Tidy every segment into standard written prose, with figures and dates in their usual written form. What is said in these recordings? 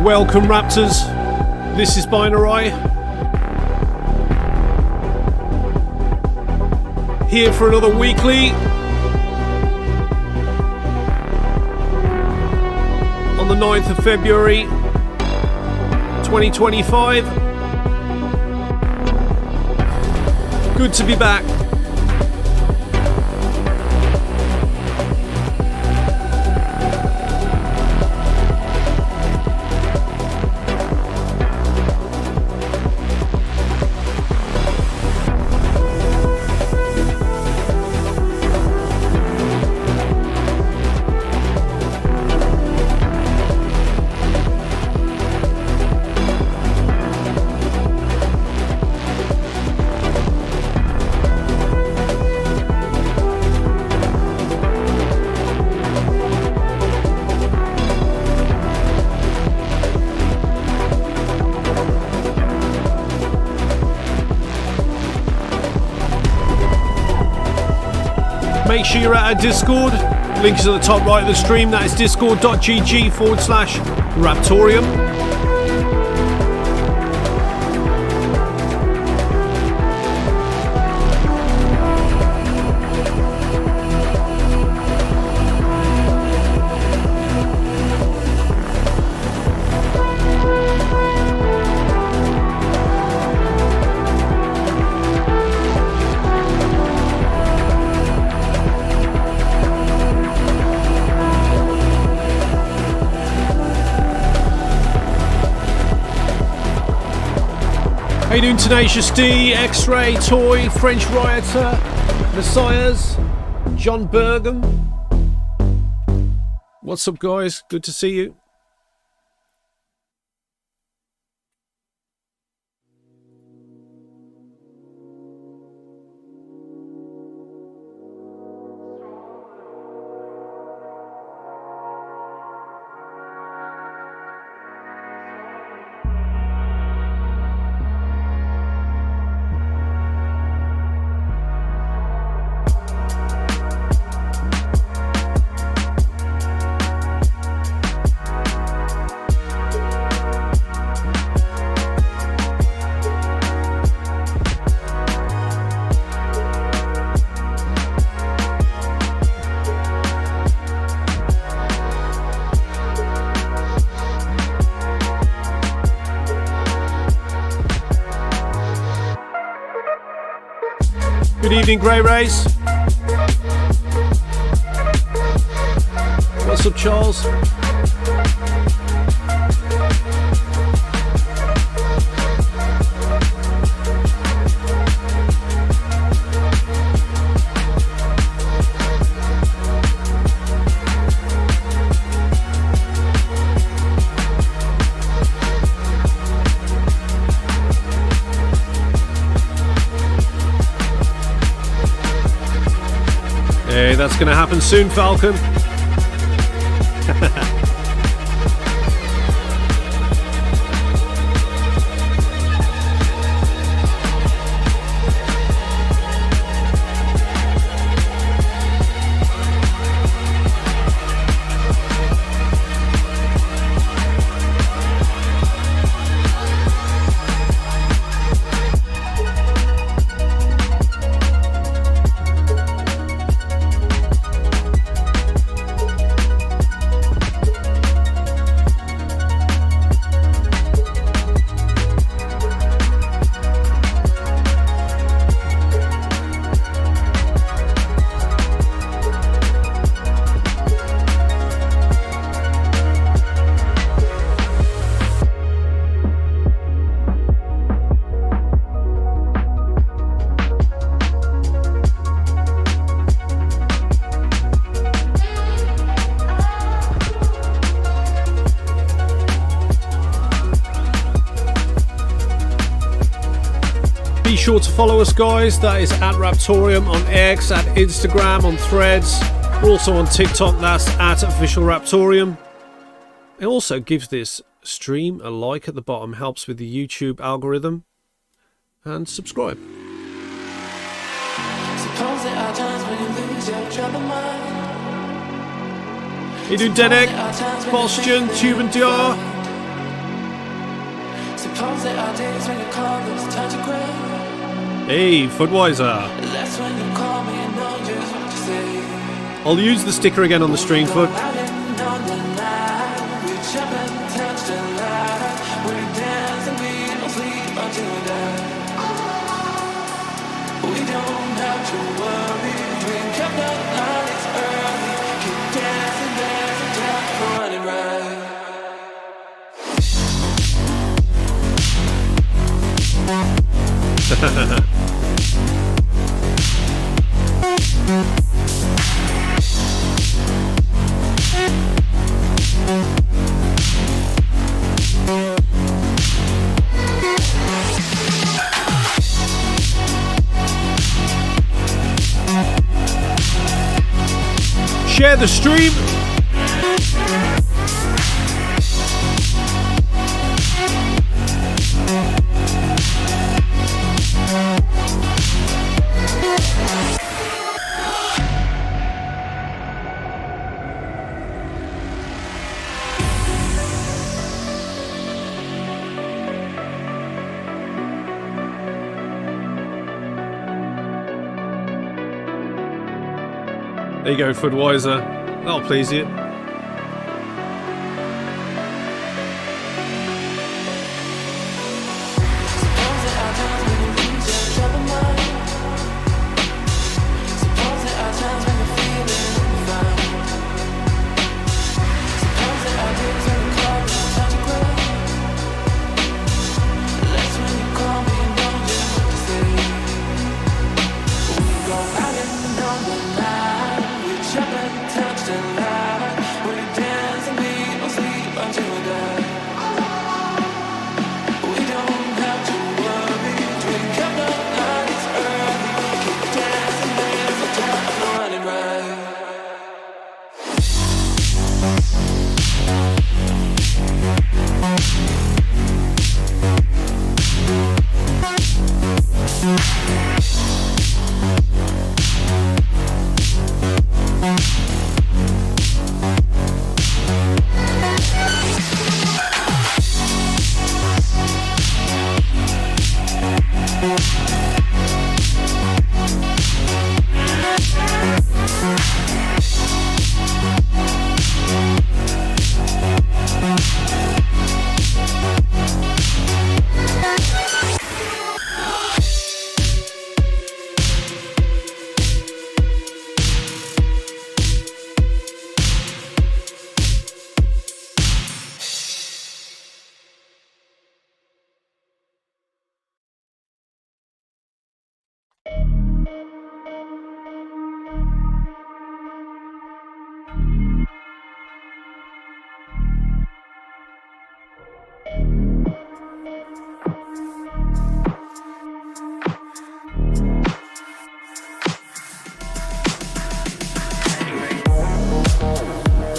Welcome Raptors, this is Binarai, here for another weekly on the 9th of February 2025. Good to be back. Make sure you're at our Discord. Links at the top right of the stream. That is discord.gg/Raptoreum. How you doing, Tenacious D, X-Ray, Toy, French Rioter, Messiahs, John Bergam? What's up, guys? Good to see you. Good evening, Grey Rays. What's up, Charles? Hey, that's going to happen soon, Falcon. Be sure to follow us, guys. That is at Raptoreum on X, at Instagram, on Threads. We're also on TikTok. That's at Official Raptoreum. It also gives this stream a like at the bottom, helps with the YouTube algorithm. And subscribe. Suppose there are times when you lose your trouble mind. You do Denek, Boston, Tube and DR. Suppose there are days when you call this touch of gray. Hey, Footwiser. That's when you call me and know just what to say. I'll use the sticker again on the stream, Foot. Out and on the line, we jump and touch the light. We dance and we don't sleep until we die. We don't have to worry. Drink up the night, it's early. Keep dancing, dancing, time running right. Share the stream. There you go, Footwiser. That'll please you.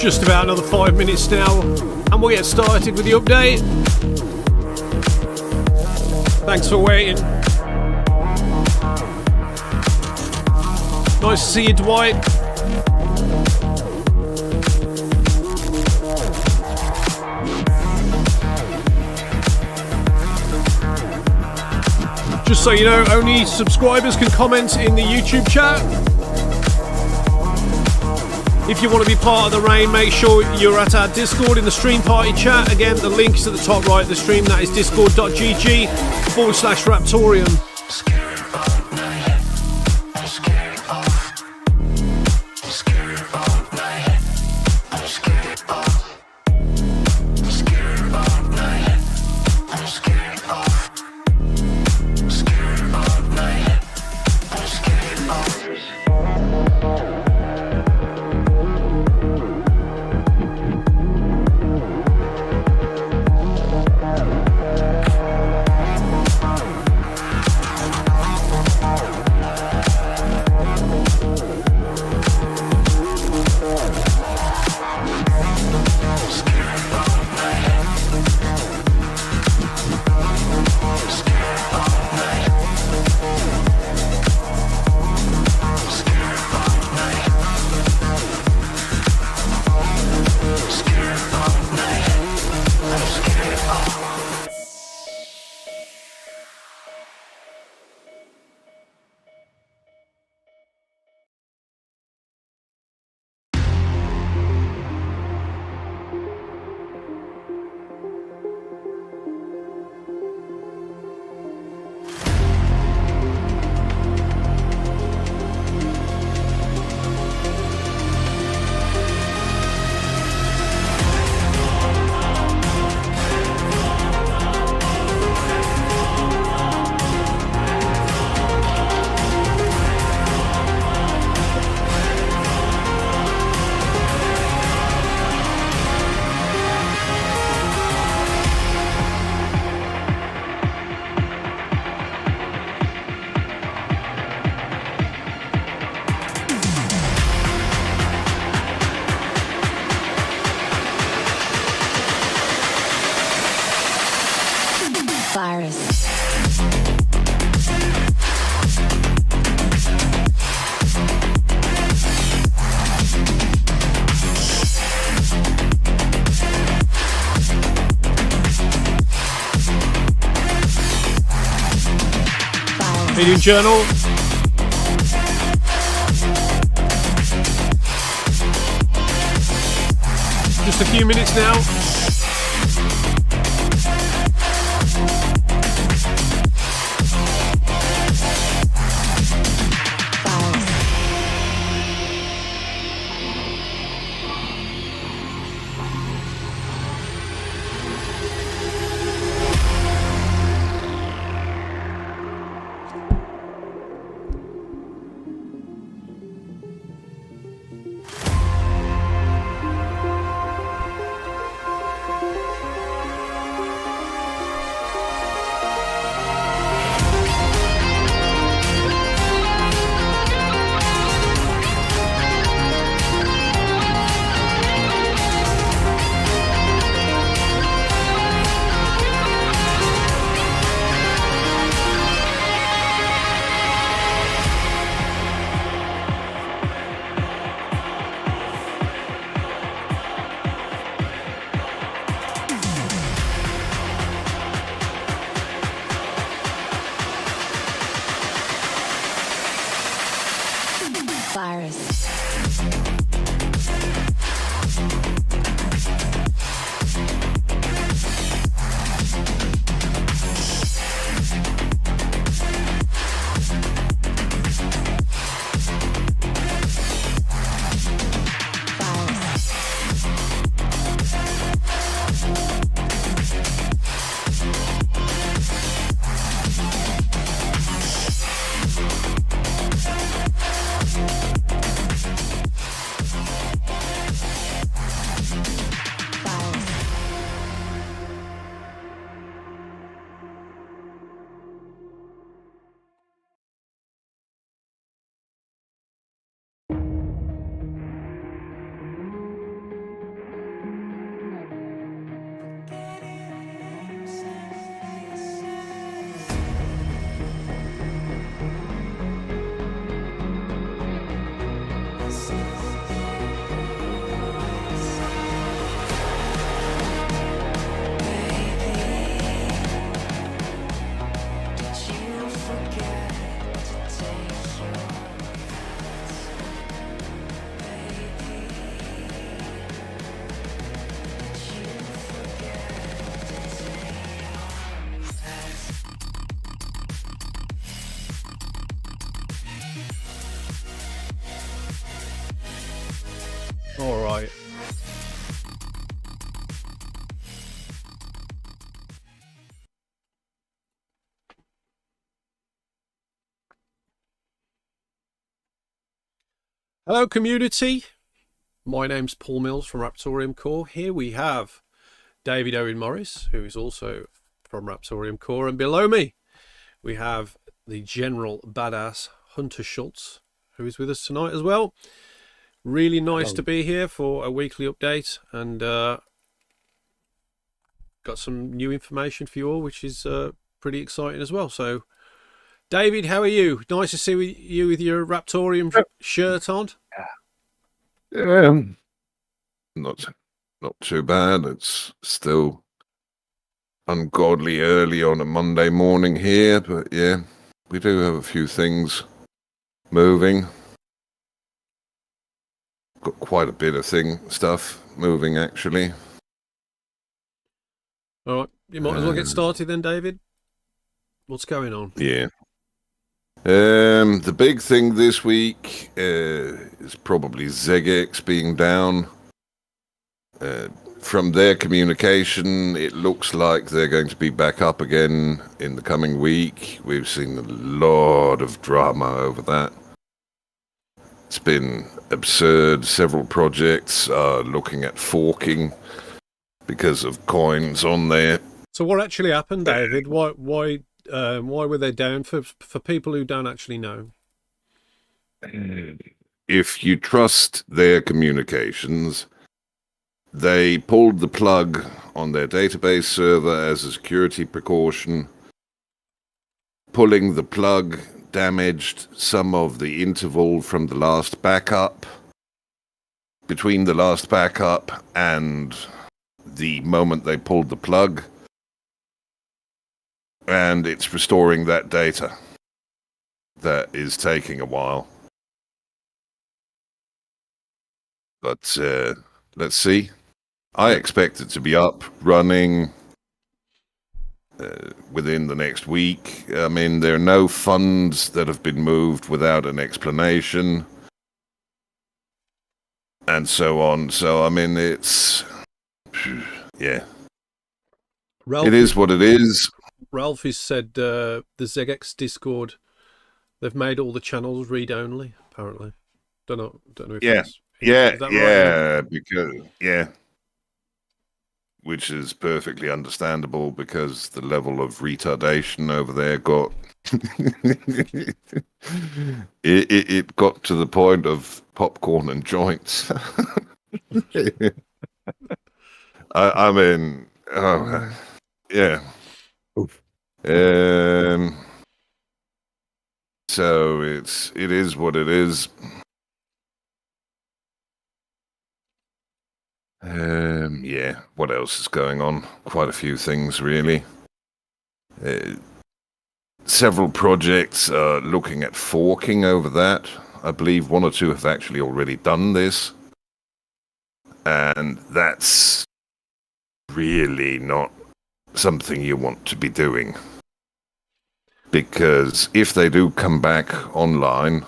Just about another 5 minutes now, and we'll get started with the update. Thanks for waiting. Nice to see you, Dwight. Just so you know, only subscribers can comment in the YouTube chat. If you want to be part of the rain, make sure you're at our Discord in the stream party chat. Again, the link is at the top right of the stream. That is discord.gg/Raptoreum. journal. Just a few minutes now. All right. Hello, community. My name's Paul Mills from Raptoreum Core. Here we have David Owen Morris, who is also from Raptoreum Core. And below me, we have the General Badass Hunter Schultz, who is with us tonight as well. Really nice to be here for a weekly update, and got some new information for you all, which is pretty exciting as well. So, David, how are you? Nice to see you with your Raptoreum shirt on. Yeah, not too bad. It's still ungodly early on a Monday morning here, but yeah, we do have a few things moving. Got quite a bit of stuff moving, actually. All right, you might as well get started then, David. What's going on? Yeah. The big thing this week is probably Zegex being down. From their communication, it looks like they're going to be back up again in the coming week. We've seen a lot of drama over that. It's been absurd. Several projects are looking at forking because of coins on there. So what actually happened, David? Why were they down, for people who don't actually know? If you trust their communications, they pulled the plug on their database server as a security precaution. Pulling the plug damaged some of the interval from the last backup. Between the last backup and the moment they pulled the plug, and it's restoring that data. that is taking a while. But let's see. I expect it to be up, running within the next week. I mean, there are no funds that have been moved without an explanation, and so on. So, I mean, it's... yeah. It is what it is. Ralph has said the ZX Discord, they've made all the channels read-only, apparently. Don't know if that's... Yeah, is that yeah, right? because which is perfectly understandable because the level of retardation over there got it got to the point of popcorn and joints. I mean, yeah. So it is what it is. Yeah, what else is going on? Quite a few things, really. Several projects are looking at forking over that. I believe one or two have actually already done this. And that's really not something you want to be doing. Because if they do come back online,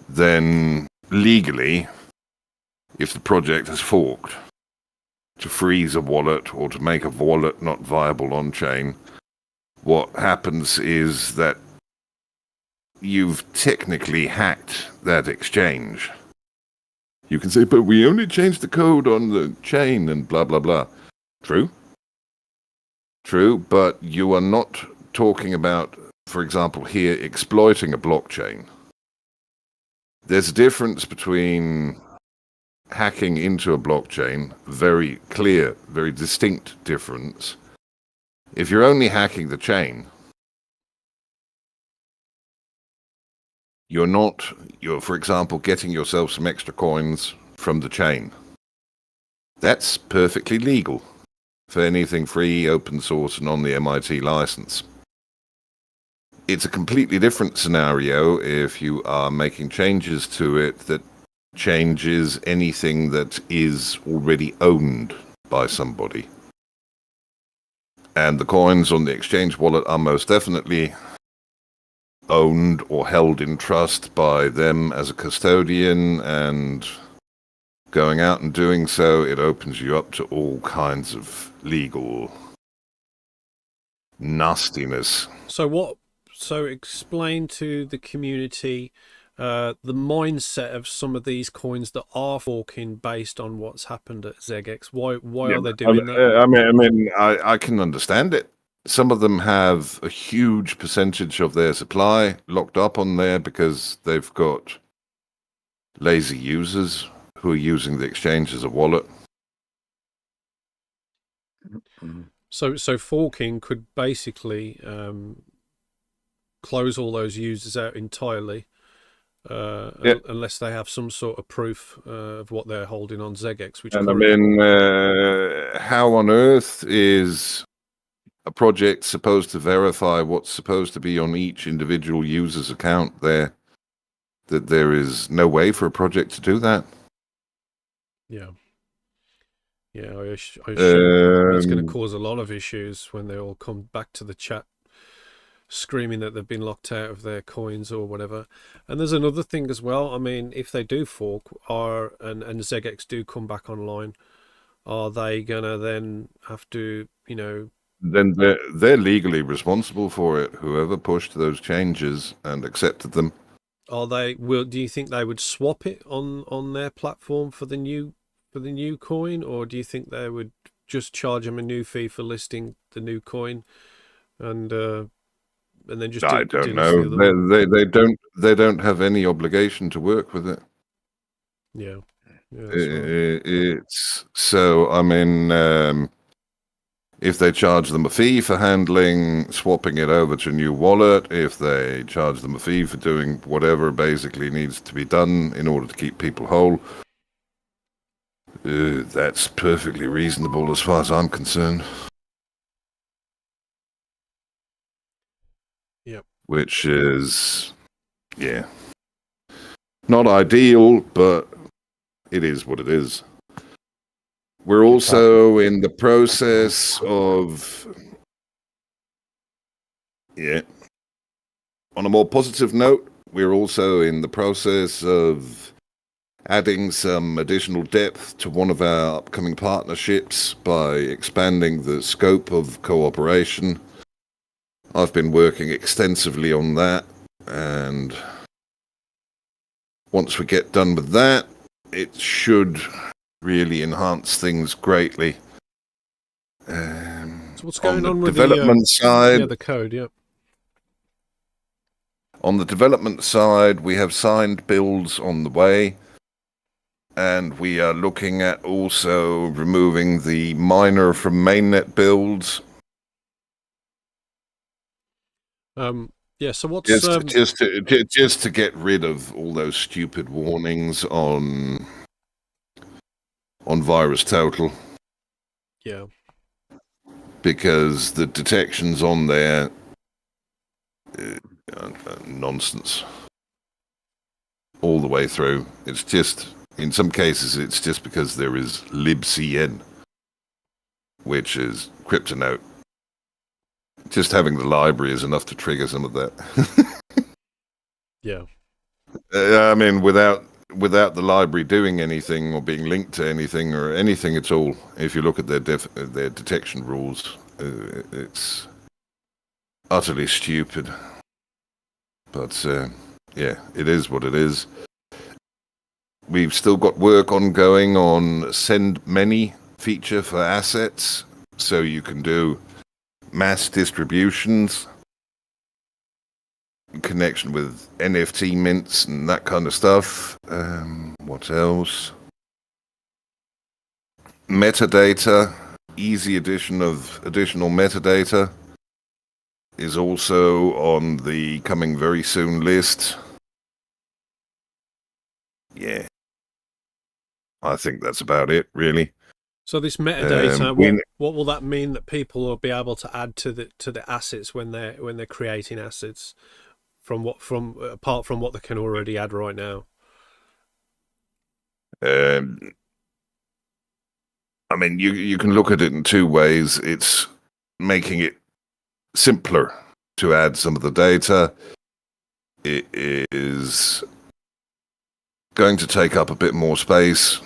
then legally, if the project has forked, to freeze a wallet or to make a wallet not viable on-chain, what happens is that you've technically hacked that exchange. You can say, but we only changed the code on the chain and blah, blah, blah. True. True, but you are not talking about, for example, here, exploiting a blockchain. There's a difference between hacking into a blockchain, very clear, very distinct difference. If you're only hacking the chain, you're, for example, getting yourself some extra coins from the chain. That's perfectly legal for anything free, open source, and on the MIT license. It's a completely different scenario if you are making changes to it that changes anything that is already owned by somebody. And the coins on the exchange wallet are most definitely owned or held in trust by them as a custodian, and going out and doing so, it opens you up to all kinds of legal nastiness. So explain to the community the mindset of some of these coins that are forking based on what's happened at ZX. Why are they doing that? I can understand it. Some of them have a huge percentage of their supply locked up on there because they've got lazy users who are using the exchange as a wallet. So forking could basically close all those users out entirely, unless they have some sort of proof of what they're holding on ZX. How on earth is a project supposed to verify what's supposed to be on each individual user's account there? That there is no way for a project to do that? Yeah, I assume that's going to cause a lot of issues when they all come back to the chat screaming that they've been locked out of their coins or whatever. And there's another thing as well. I mean, if they do fork and ZX do come back online, are they gonna then have to, then they're legally responsible for it, whoever pushed those changes and accepted them. Do you think they would swap it on their platform for the new coin, or do you think they would just charge them a new fee for listing the new coin and then just I don't know. They don't have any obligation to work with it. Yeah, it's so. I mean, if they charge them a fee for handling, swapping it over to a new wallet, if they charge them a fee for doing whatever basically needs to be done in order to keep people whole, that's perfectly reasonable as far as I'm concerned. Yep. Which is Yeah. Not ideal, but it is what it is. We're also in the process of, yeah. On a more positive note, we're also in the process of adding some additional depth to one of our upcoming partnerships by expanding the scope of cooperation. I've been working extensively on that, and once we get done with that, it should really enhance things greatly. So what's going on with development side? the code, yeah. On the development side, we have signed builds on the way, and we are looking at also removing the miner from mainnet builds. Yeah, so what's just to get rid of all those stupid warnings on virus total, yeah. because the detections on there are nonsense all the way through. It's just, in some cases, it's just because there is libcn, which is cryptonote. Just having the library is enough to trigger some of that. Yeah. I mean, without the library doing anything or being linked to anything or anything at all, if you look at their detection rules, it's utterly stupid. But yeah, it is what it is. We've still got work ongoing on send many feature for assets, so you can do mass distributions in connection with NFT mints and that kind of stuff. What else? Metadata, easy addition of additional metadata is also on the coming very soon list. Yeah. I think that's about it, really. So this metadata, what will that mean that people will be able to add to the assets when they're creating assets apart from what they can already add right now? I mean, you can look at it in two ways. It's making it simpler to add some of the data. It is going to take up a bit more space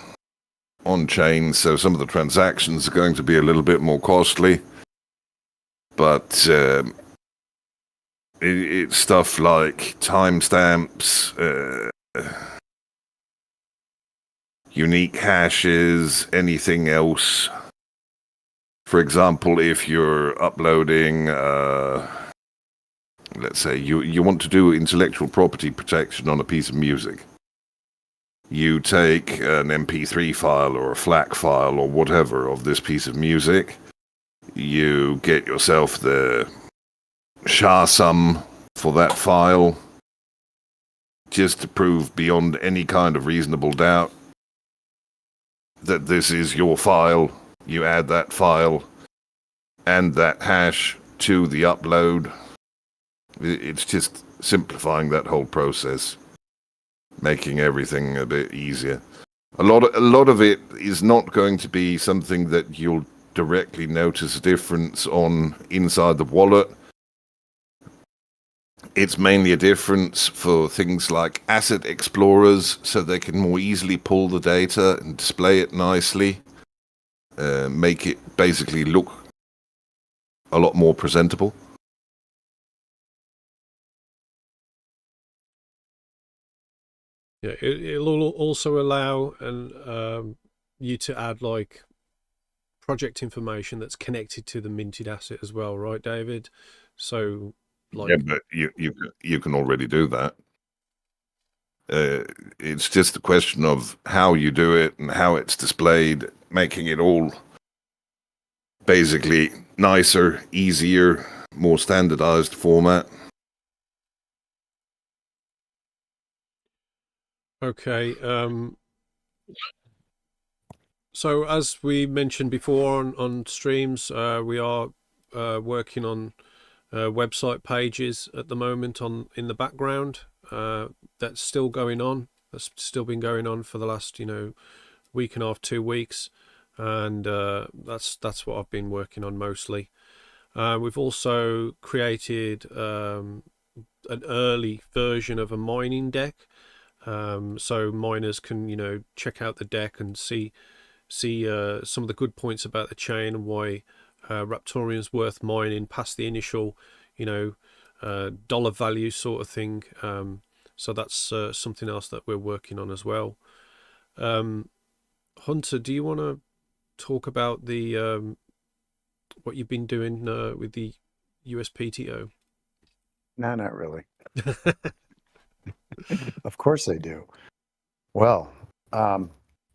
on chain, so some of the transactions are going to be a little bit more costly. But it's stuff like timestamps, unique hashes, anything else. For example, if you're uploading, let's say you want to do intellectual property protection on a piece of music. You take an MP3 file or a FLAC file or whatever of this piece of music. You get yourself the SHA-SUM for that file, just to prove beyond any kind of reasonable doubt that this is your file. You add that file and that hash to the upload. It's just simplifying that whole process, making everything a bit easier. A lot of it is not going to be something that you'll directly notice a difference on inside the wallet. It's mainly a difference for things like asset explorers, so they can more easily pull the data and display it nicely, make it basically look a lot more presentable. Yeah, it'll also allow you to add like project information that's connected to the minted asset as well, right, David? So, like, yeah, but you can already do that. It's just a question of how you do it and how it's displayed, making it all basically nicer, easier, more standardized format. okay. So as we mentioned before on streams, we are working on website pages at the moment in the background. that's still going on. That's still been going on for the last, week and a half, 2 weeks, and that's what I've been working on mostly. We've also created an early version of a mining deck, so miners can check out the deck and see some of the good points about the chain and why Raptoreum's worth mining past the initial dollar value sort of thing. So that's something else that we're working on as well. Hunter, do you want to talk about the what you've been doing with the USPTO? No, not really. Of course they do. Well,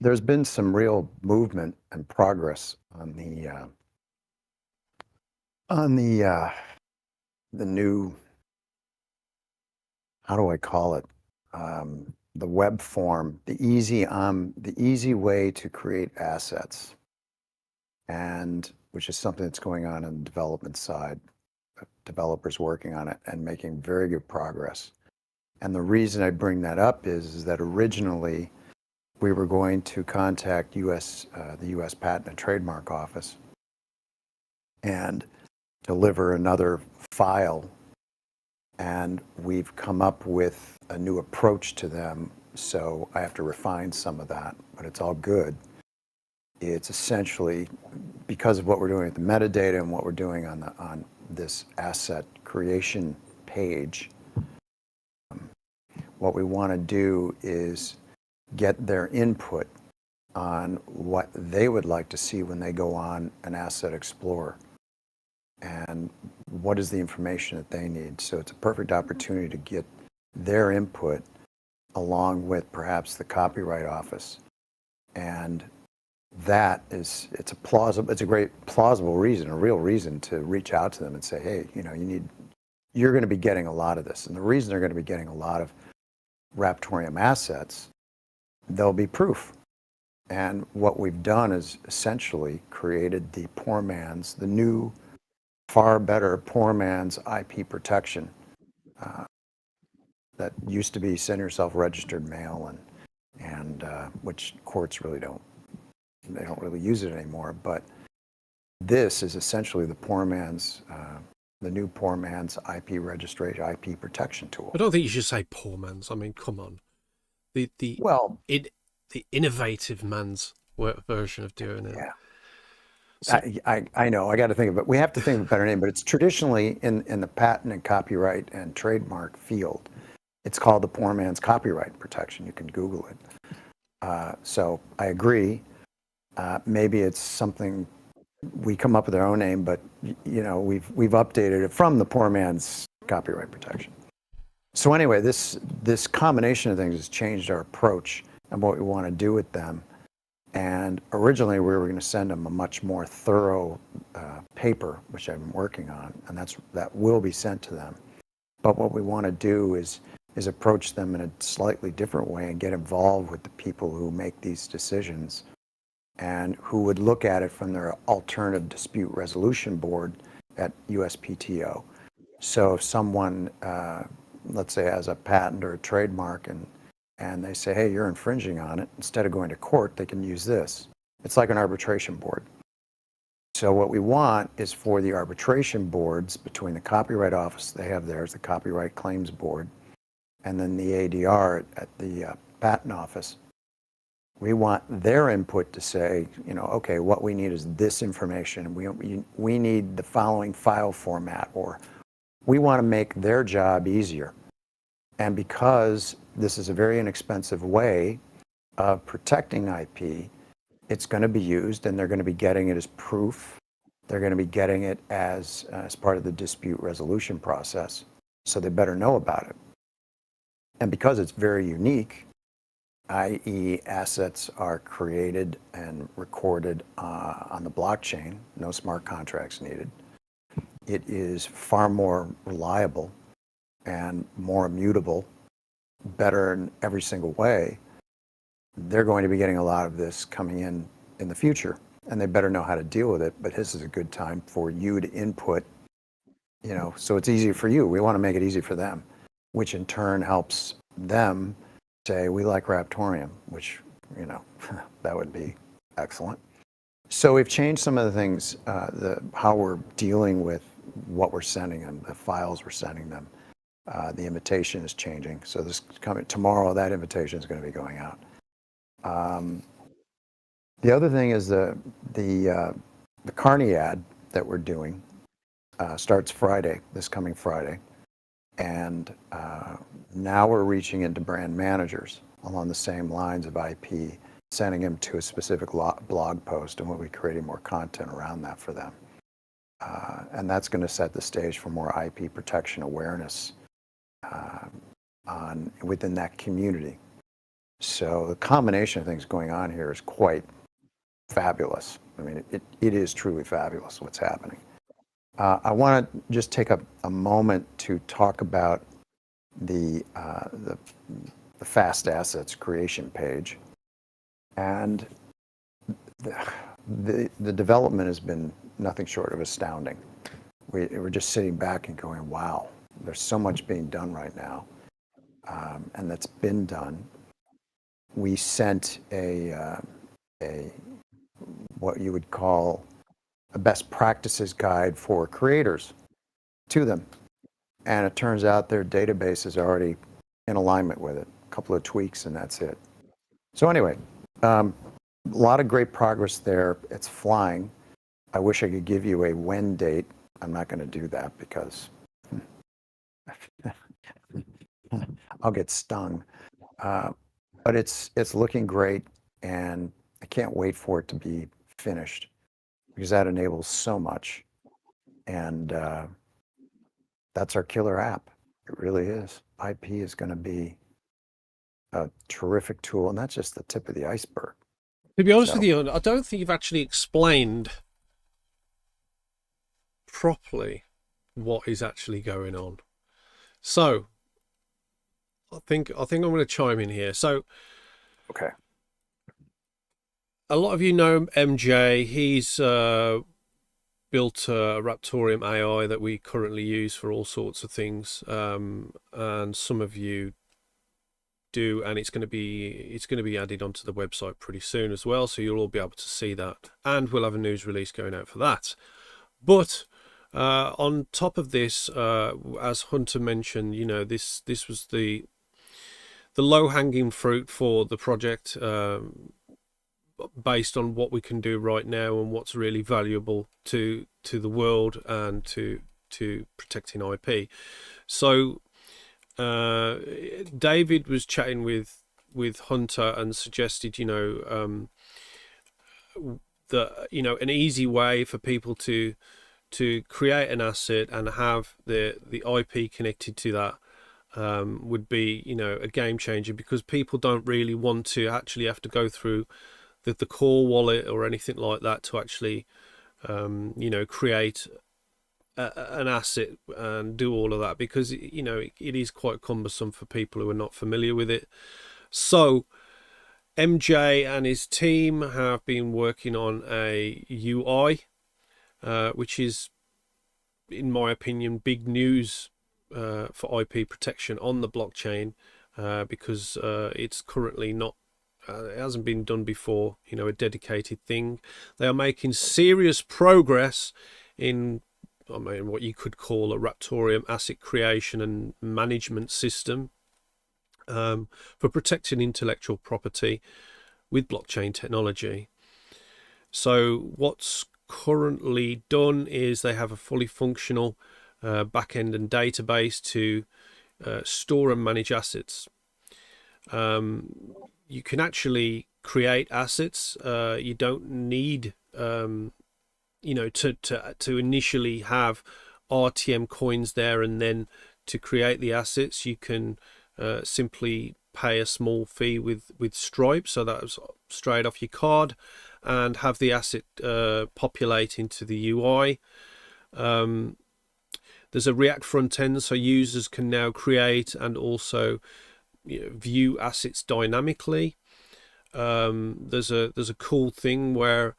there's been some real movement and progress on the new, how do I call it? The web form, the easy way to create assets, and which is something that's going on the development side. Developers working on it and making very good progress. And the reason I bring that up is that originally we were going to contact the U.S. Patent and Trademark Office and deliver another file. And we've come up with a new approach to them, so I have to refine some of that, but it's all good. It's essentially because of what we're doing with the metadata and what we're doing on this asset creation page. What we want to do is get their input on what they would like to see when they go on an Asset Explorer and what is the information that they need. So it's a perfect opportunity to get their input along with perhaps the Copyright Office. And that is, it's a great plausible reason, a real reason to reach out to them and say, hey, you're going to be getting a lot of this. And the reason they're going to be getting a lot of Raptoreum assets, there'll be proof. And what we've done is essentially created the new, far better poor man's IP protection that used to be send yourself registered mail, and which courts really don't really use it anymore. But this is essentially the new poor man's IP registration, IP protection tool. I don't think you should say poor man's. I mean, come on. The innovative man's version of doing it. Yeah. So, I know. I got to think of it. We have to think of a better name, but it's traditionally in the patent and copyright and trademark field. It's called the poor man's copyright protection. You can Google it. So I agree. Maybe it's something we come up with our own name, but we've updated it from the poor man's copyright protection. So anyway, this combination of things has changed our approach and what we want to do with them. And originally we were going to send them a much more thorough paper, which I've been working on, and that will be sent to them. But what we want to do is approach them in a slightly different way and get involved with the people who make these decisions and who would look at it from their alternative dispute resolution board at USPTO. So if someone, let's say, has a patent or a trademark and they say, hey, you're infringing on it, instead of going to court, they can use this. It's like an arbitration board. So what we want is for the arbitration boards between the Copyright Office, they have theirs, the Copyright Claims Board, and then the ADR at the Patent Office. We want their input to say, okay, what we need is this information. We need the following file format, or we want to make their job easier. And because this is a very inexpensive way of protecting IP, it's going to be used, and they're going to be getting it as proof. They're going to be getting it as part of the dispute resolution process. So they better know about it. And because it's very unique, i.e. assets are created and recorded on the blockchain, no smart contracts needed, it is far more reliable and more immutable, better in every single way. They're going to be getting a lot of this coming in the future, and they better know how to deal with it. But this is a good time for you to input, so it's easy for you. We want to make it easy for them. which in turn helps them say, we like Raptoreum, which, that would be excellent. So we've changed some of the things, how we're dealing with what we're sending them, the files we're sending them. The invitation is changing. So this coming tomorrow, that invitation is going to be going out. The other thing is the Carney ad that we're doing starts Friday, this coming Friday. And now we're reaching into brand managers along the same lines of IP, sending them to a specific blog post, and we'll be creating more content around that for them. And that's going to set the stage for more IP protection awareness within that community. So the combination of things going on here is quite fabulous. I mean, it is truly fabulous what's happening. I want to just take a moment to talk about the fast assets creation page. And the development has been nothing short of astounding. We're just sitting back and going, wow, there's so much being done right now. And that's been done. We sent a what you would call a best practices guide for creators to them. And it turns out their database is already in alignment with it. A couple of tweaks and that's it. So anyway, a lot of great progress there. It's flying. I wish I could give you a when date. I'm not going to do that because I'll get stung. But it's looking great, and I can't wait for it to be finished because that enables so much. And that's our killer app. It really is. IP is going to be a terrific tool, and that's just the tip of the iceberg. To be honest with you, I don't think you've actually explained properly what is actually going on. So I think I'm going to chime in here. So okay, a lot of you know MJ. He's built a Raptoreum AI that we currently use for all sorts of things, and some of you do, and it's going to be added onto the website pretty soon as well, so you'll all be able to see that, and we'll have a news release going out for that. But on top of this, as Hunter mentioned, this was the low-hanging fruit for the project, based on what we can do right now and what's really valuable to the world and to protecting IP. So David was chatting with Hunter and suggested, that an easy way for people to create an asset and have the IP connected to that would be a game changer, because people don't really want to actually have to go through the core wallet or anything like that to actually create an asset and do all of that, because it is quite cumbersome for people who are not familiar with it. So MJ and his team have been working on a UI, which is, in my opinion, big news for IP protection on the blockchain, because it's currently not, it hasn't been done before, a dedicated thing. They are making serious progress in, what you could call a Raptoreum asset creation and management system for protecting intellectual property with blockchain technology. So what's currently done is they have a fully functional backend and database to store and manage assets. You can actually create assets. You don't need to initially have RTM coins there and then to create the assets. You can simply pay a small fee with Stripe, so that's straight off your card, and have the asset populate into the UI. There's a React front end, so users can now create and also view assets dynamically. There's a cool thing where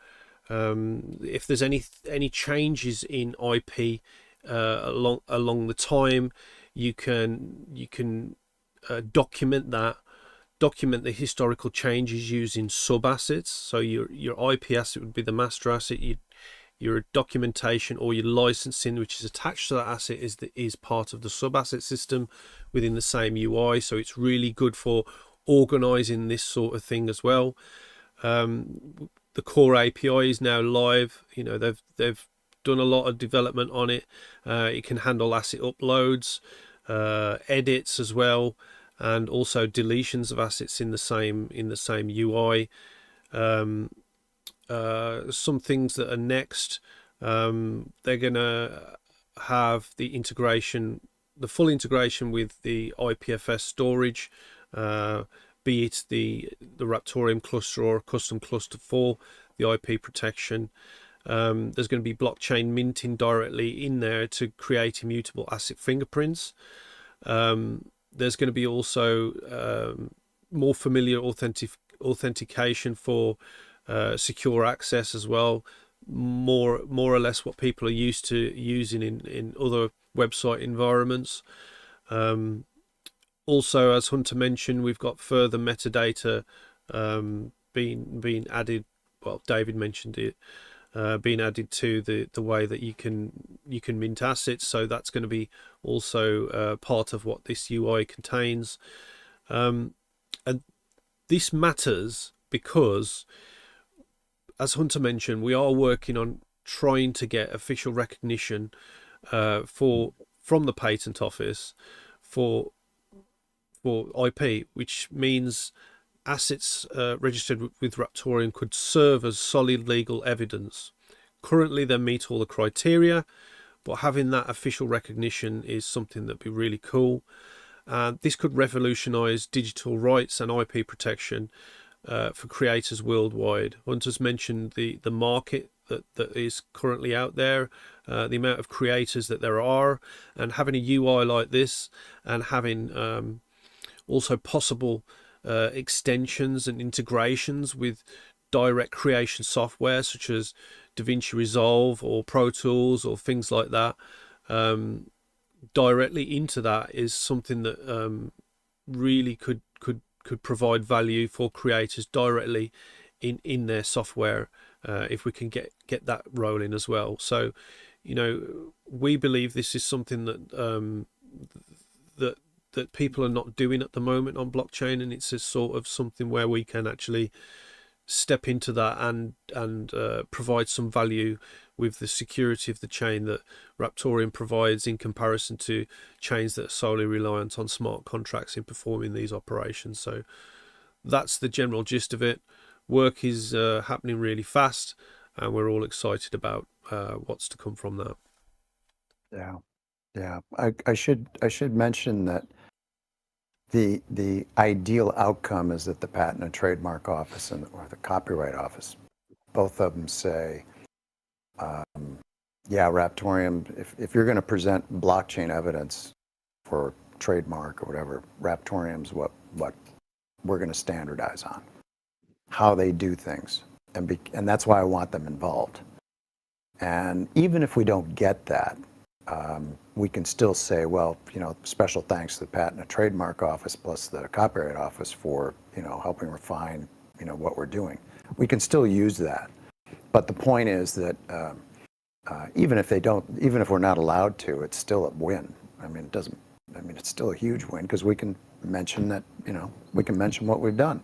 if there's any changes in IP along the time, you can document the historical changes using sub assets. So your IP asset would be the master asset. Your documentation or your licensing, which is attached to that asset, is part of the sub asset system within the same UI. So it's really good for organizing this sort of thing as well. The core API is now live. They've done a lot of development on it. It can handle asset uploads, edits as well, and also deletions of assets in the same UI. Some things that are next, they're gonna have the full integration with the IPFS storage, be it the Raptoreum cluster or a custom cluster for the IP protection. There's going to be blockchain minting directly in there to create immutable asset fingerprints. There's going to be also more familiar authentication for secure access as well, more or less what people are used to using in other website environments. Also, as Hunter mentioned, we've got further metadata being added. Well, David mentioned it, being added to the way that you can mint assets. So that's going to be also part of what this UI contains. And this matters because, as Hunter mentioned, we are working on trying to get official recognition from the Patent Office for IP, which means assets registered with Raptoreum could serve as solid legal evidence. Currently, they meet all the criteria, but having that official recognition is something that'd be really cool. This could revolutionize digital rights and IP protection for creators worldwide. Hunter's mentioned the market that is currently out there, the amount of creators that there are, and having a UI like this and having also possible extensions and integrations with direct creation software such as DaVinci Resolve or Pro Tools or things like that, directly into that is something that really could provide value for creators directly in their software, if we can get that rolling as well. So, we believe this is something that people are not doing at the moment on blockchain, and it's a sort of something where we can actually step into that and provide some value with the security of the chain that Raptoreum provides in comparison to chains that are solely reliant on smart contracts in performing these operations. So that's the general gist of it. Work is happening really fast, and we're all excited about what's to come from that. Yeah. I should mention that the ideal outcome is that the Patent and Trademark Office or the Copyright Office, both of them say, Raptoreum, if you're going to present blockchain evidence for trademark or whatever, Raptoreum's what we're going to standardize on, how they do things, and that's why I want them involved. And even if we don't get that, we can still say, well, special thanks to the Patent and Trademark Office plus the Copyright Office for, helping refine, what we're doing. We can still use that. But the point is that even if we're not allowed to, it's still a win. It's still a huge win because we can mention that, we can mention what we've done.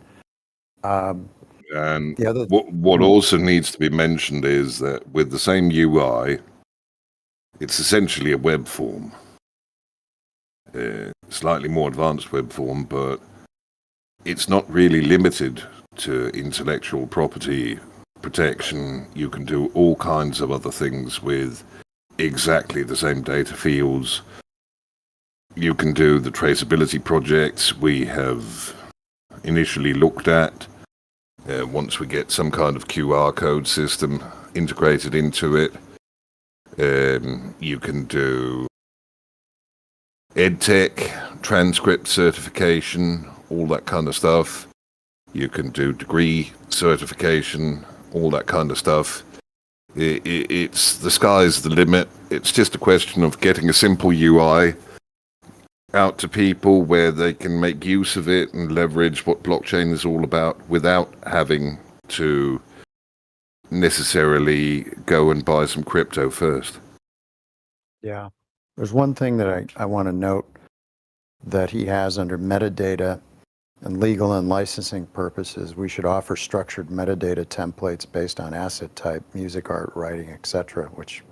And what also needs to be mentioned is that with the same UI, it's essentially a web form, slightly more advanced web form, but it's not really limited to intellectual property protection. You can do all kinds of other things with exactly the same data fields. You can do the traceability projects we have initially looked at. Once we get some kind of QR code system integrated into it, you can do EdTech, transcript certification, all that kind of stuff. You can do degree certification, all that kind of stuff. It's the sky's the limit. It's just a question of getting a simple UI, out to people where they can make use of it and leverage what blockchain is all about without having to necessarily go and buy some crypto first. Yeah. There's one thing that I want to note that he has under metadata and legal and licensing purposes. We should offer structured metadata templates based on asset type, music, art, writing, etc., which,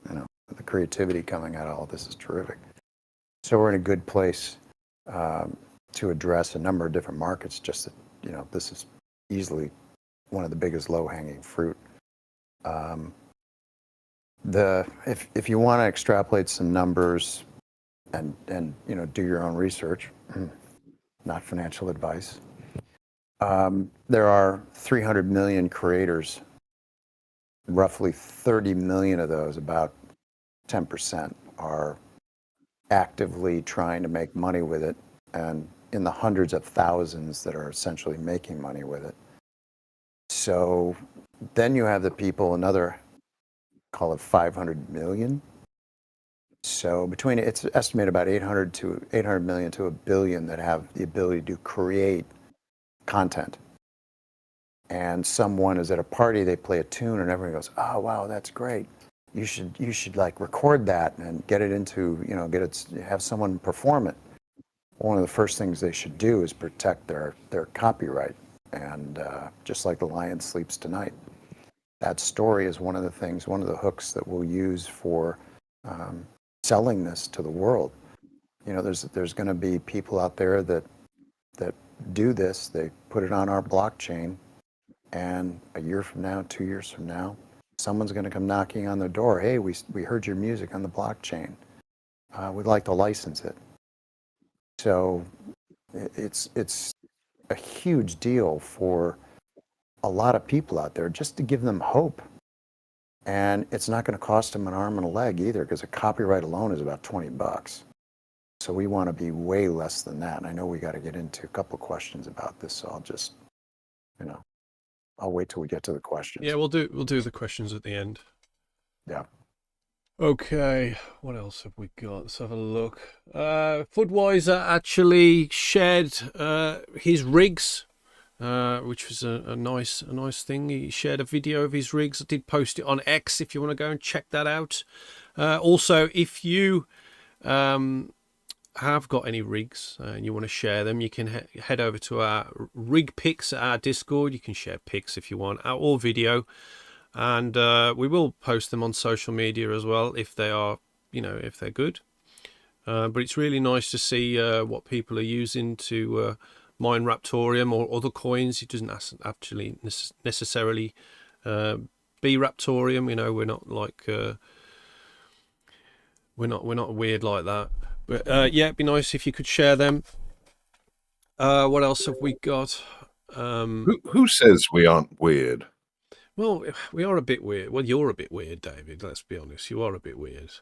the creativity coming out of all this is terrific. So we're in a good place to address a number of different markets. Just that, this is easily one of the biggest low-hanging fruit. If you want to extrapolate some numbers and do your own research, not financial advice. There are 300 million creators. Roughly 30 million of those, about 10%, are actively trying to make money with it, and in the hundreds of thousands that are essentially making money with it. So then you have the people, another, call it 500 million. So it's estimated about 800 million to a billion that have the ability to create content. And someone is at a party, they play a tune, and everyone goes, "Oh, wow, that's great. You should like record that and get it into, have someone perform it." One of the first things they should do is protect their copyright. And just like The Lion Sleeps Tonight, that story is one of the hooks that we'll use for selling this to the world. There's going to be people out there that do this. They put it on our blockchain, and a year from now, 2 years from now, someone's going to come knocking on their door. "Hey, we heard your music on the blockchain. We'd like to license it." So it's a huge deal for a lot of people out there, just to give them hope. And it's not going to cost them an arm and a leg either, because a copyright alone is about $20. So we want to be way less than that. And I know we got to get into a couple of questions about this, so I'll just, I'll wait till we get to the questions. Yeah, we'll do the questions at the end. Yeah. Okay, what else have we got? Let's have a look. Foodwiser actually shared his rigs, which was a nice thing. He shared a video of his rigs. I did post it on X if you want to go and check that out. Also, if you have got any rigs and you want to share them, you can head over to our rig pics at our Discord. You can share pics if you want, or video, and we will post them on social media as well if they are, if they're good. But it's really nice to see what people are using to mine Raptoreum or other coins. It doesn't actually necessarily be Raptoreum. We're not like we're not weird like that. But yeah, it'd be nice if you could share them. What else have we got? Who says we aren't weird? Well, we are a bit weird. Well, you're a bit weird, David. Let's be honest. You are a bit weird.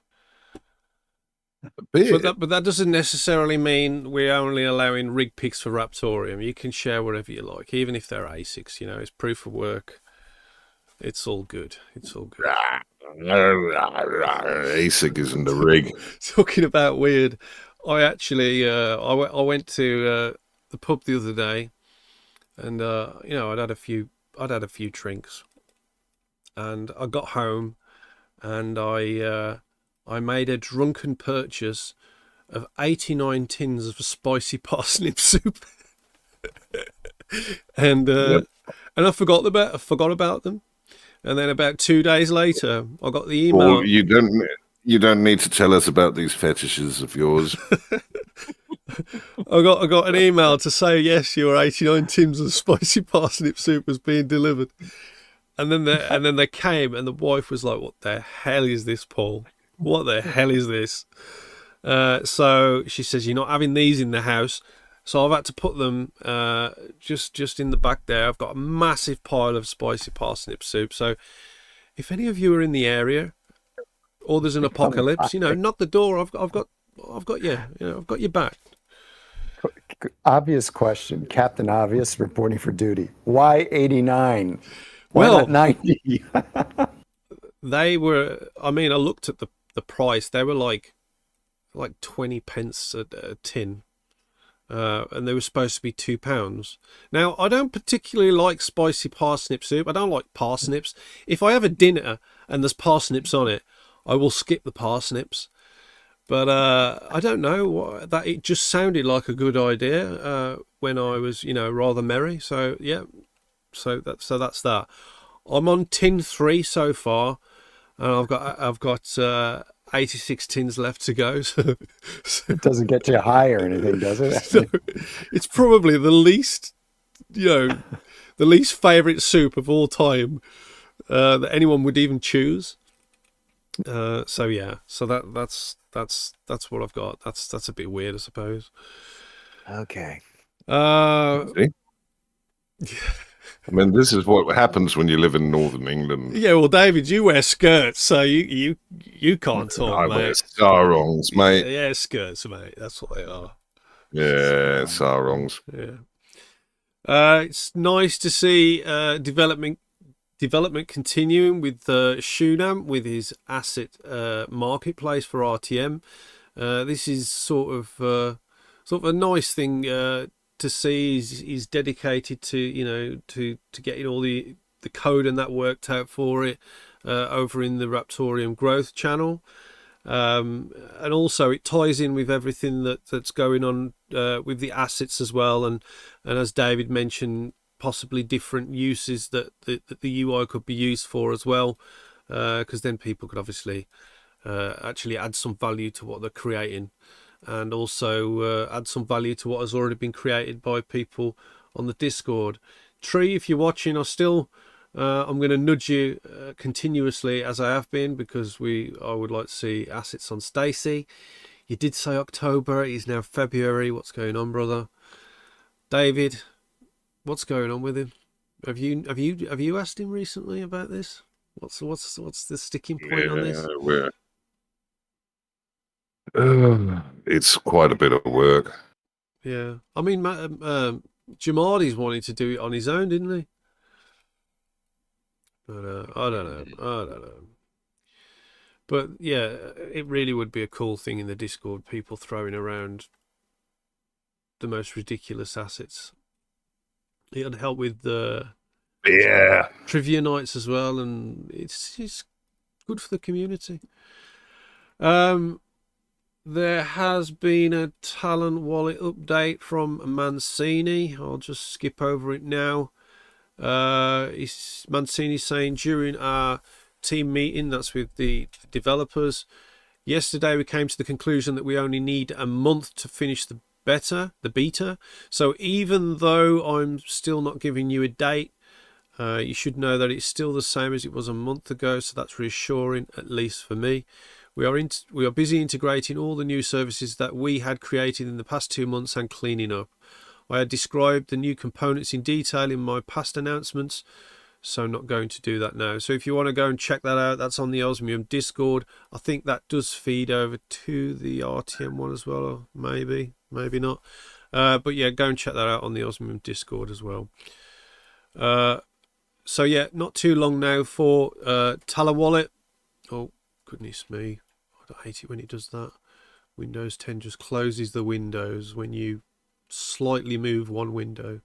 But that doesn't necessarily mean we're only allowing rig picks for Raptoreum. You can share whatever you like, even if they're ASICs. It's proof of work. It's all good. It's all good. ASIC isn't a rig. Talking about weird, I actually I went to the pub the other day, and I'd had a few drinks, and I got home, and I made a drunken purchase of 89 tins of spicy parsnip soup, and and I forgot about them. And then about 2 days later, I got the email. Well, you don't need to tell us about these fetishes of yours. I got an email to say, yes, your 89 tins of spicy parsnip soup was being delivered. And then they came, and the wife was like, "What the hell is this, Paul? What the hell is this?" So she says, "You're not having these in the house." So I've had to put them just in the back there. I've got a massive pile of spicy parsnip soup. So if any of you are in the area, or there's an apocalypse, knock the door. I've got you. I've got your back. Obvious question, Captain Obvious reporting for duty. Why 89? Why Well, not 90? They were. I mean, I looked at the price. They were like like 20 pence a tin. And they were supposed to be £2. Now, I don't particularly like spicy parsnip soup. I don't like parsnips. If I have a dinner and there's parsnips on it, I will skip the parsnips. But I don't know, that it just sounded like a good idea when I was, rather merry. So yeah, so that's that. I'm on tin 3 so far, and I've got 86 tins left to go. So It doesn't get you high or anything, does it? so it's probably the least, the least favourite soup of all time that anyone would even choose. So yeah, so that's what I've got. That's a bit weird, I suppose. Okay. See? I mean, this is what happens when you live in northern England. Yeah, well, David, you wear skirts, so you can't talk, I mate. wear sarongs, mate. Yeah, skirts, mate. That's what they are. Yeah, sarongs. Yeah. It's nice to see development continuing with Shunam with his asset marketplace for RTM. This is sort of a nice thing to see. He's dedicated to to getting all the code and that worked out for it over in the Raptoreum growth channel. And also it ties in with everything that's going on with the assets as well, and as David mentioned, possibly different uses that the UI could be used for as well, because then people could obviously actually add some value to what they're creating, and also add some value to what has already been created by people on the Discord. Tree, if you're watching, I'm going to nudge you continuously as I have been, because I would like to see assets on Stacy. You did say October, it is now February. What's going on, brother? David, what's going on with him? Have you asked him recently about this? What's the sticking point on this? It's quite a bit of work. Yeah, I mean, Jamadi's wanted to do it on his own, didn't he? But I don't know. But yeah, it really would be a cool thing in the Discord, people throwing around the most ridiculous assets. It'd help with the trivia nights as well, and it's good for the community. There has been a talent wallet update from Mancini. I'll just skip over it now. Mancini saying during our team meeting, that's with the developers, yesterday we came to the conclusion that we only need a month to finish the beta. So even though I'm still not giving you a date, you should know that it's still the same as it was a month ago. So that's reassuring, at least for me. We are busy integrating all the new services that we had created in the past 2 months and cleaning up. I had described the new components in detail in my past announcements, so not going to do that now. So if you want to go and check that out, that's on the Osmium Discord. I think that does feed over to the RTM one as well, or maybe not. But yeah, go and check that out on the Osmium Discord as well. So yeah, not too long now for Tala Wallet. Oh, goodness me. I hate it when it does that. Windows 10 just closes the windows when you slightly move one window.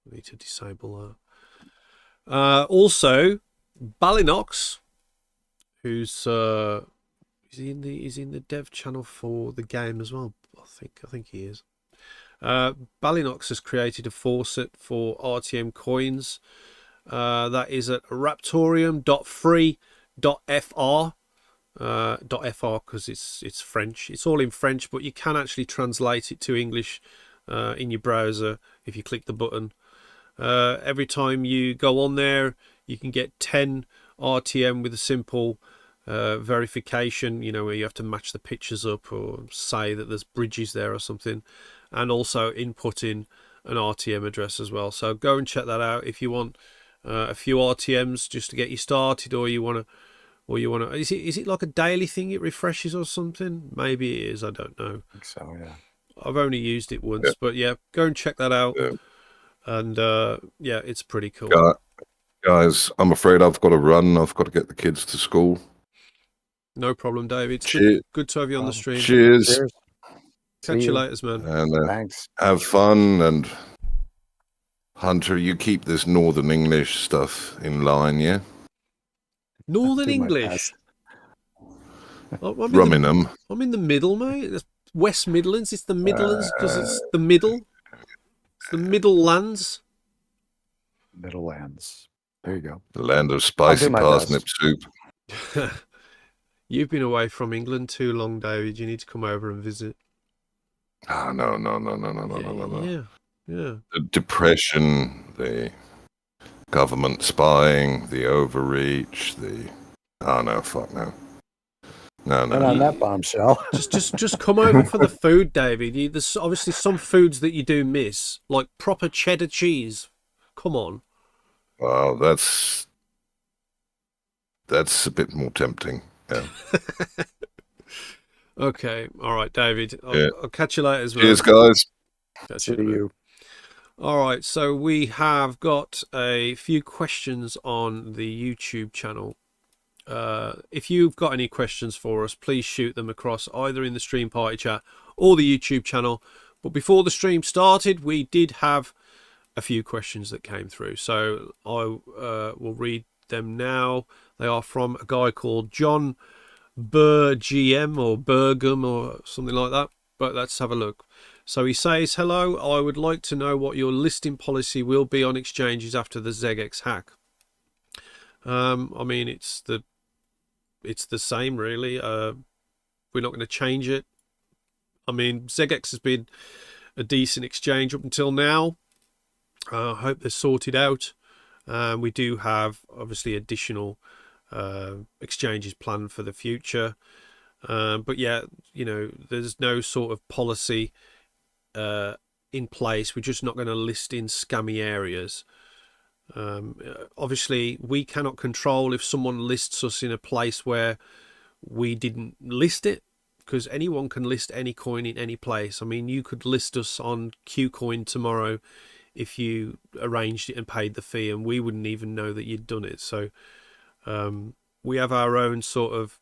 I need to disable that. Also, Balinox, who's is he in the dev channel for the game as well? I think he is. Balinox has created a faucet for RTM coins. That is at raptorium.free.fr. .fr because it's French. It's all in French, but you can actually translate it to English in your browser if you click the button. Every time you go on there, you can get 10 RTM with a simple verification, where you have to match the pictures up or say that there's bridges there or something, and also input in an RTM address as well. So go and check that out if you want a few RTMs just to get you started, or you want to. Is it like a daily thing? It refreshes or something? Maybe it is. I don't know. I think so, yeah. I've only used it once, but yeah, go and check that out. Yeah. And yeah, it's pretty cool. Guys, I'm afraid I've got to run. I've got to get the kids to school. No problem, David. It's Cheers. good to have you on the stream. Cheers. Cheers. Catch See you you. later, man. And Thanks. have fun. And Hunter, you keep this Northern English stuff in line, yeah? Northern Do my English. best. Rummingham. I'm in the middle, mate. It's West Midlands. It's the Midlands because it's the middle. It's the middle lands. Middlelands. There you go. The land of spicy my parsnip best. soup. You've been away from England too long, David. You need to come over and visit. Oh, no. Yeah. The depression, the government spying, the overreach, Oh, no, fuck no. No. And on that bombshell. Just come over for the food, David. There's obviously some foods that you do miss, like proper cheddar cheese. Come on. Well, that's a bit more tempting. Yeah. Okay. All right, David. Yeah. I'll catch you later as well. Cheers, guys. Catch See you. you. All right. So we have got a few questions on the YouTube channel. If you've got any questions for us, please shoot them across either in the stream party chat or the YouTube channel. But before the stream started, we did have a few questions that came through. So I will read them now. They are from a guy called John GM or Bergum or something like that. But let's have a look. So he says, hello, I would like to know what your listing policy will be on exchanges after the ZX hack. I mean, it's the same, really. We're not going to change it. I mean, ZX has been a decent exchange up until now. I hope they're sorted out. We do have, obviously, additional exchanges planned for the future. But yeah, there's no sort of policy in place. We're just not going to list in scammy areas. Obviously, we cannot control if someone lists us in a place where we didn't list it, because anyone can list any coin in any place. I mean, you could list us on Qcoin tomorrow if you arranged it and paid the fee, and we wouldn't even know that you'd done it. So we have our own sort of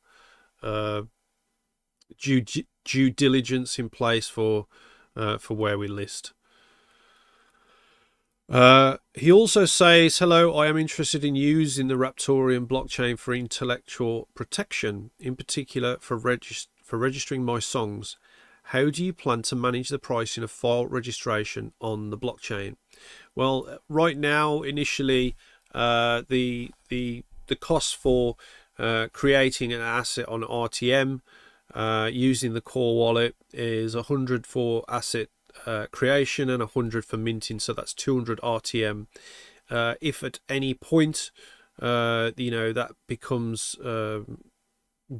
due diligence in place for where we list. He also says, hello, I am interested in using the Raptoreum blockchain for intellectual protection, in particular for registering my songs. How do you plan to manage the pricing of file registration on the blockchain? Well, right now, initially, the cost for creating an asset on RTM using the core wallet is 100 for asset creation and 100 for minting, so that's 200 RTM. If at any point that becomes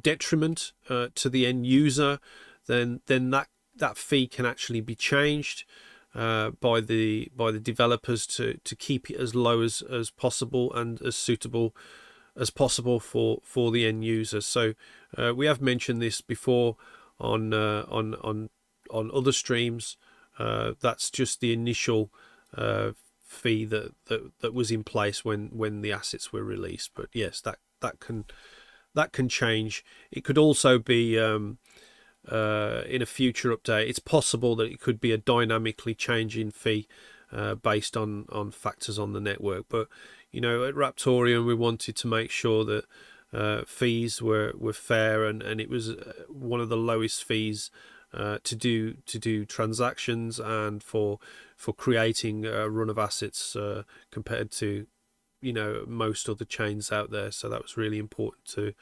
detriment to the end user, then that fee can actually be changed by the developers to keep it as low as possible and as suitable as possible for the end user. So we have mentioned this before on other streams. That's just the initial fee that was in place when the assets were released. But yes, that can change. It could also be in a future update. It's possible that it could be a dynamically changing fee based on factors on the network. But at Raptoreum, we wanted to make sure that fees were fair, and it was one of the lowest fees to do transactions and for creating a run of assets compared to most other chains out there. So that was really important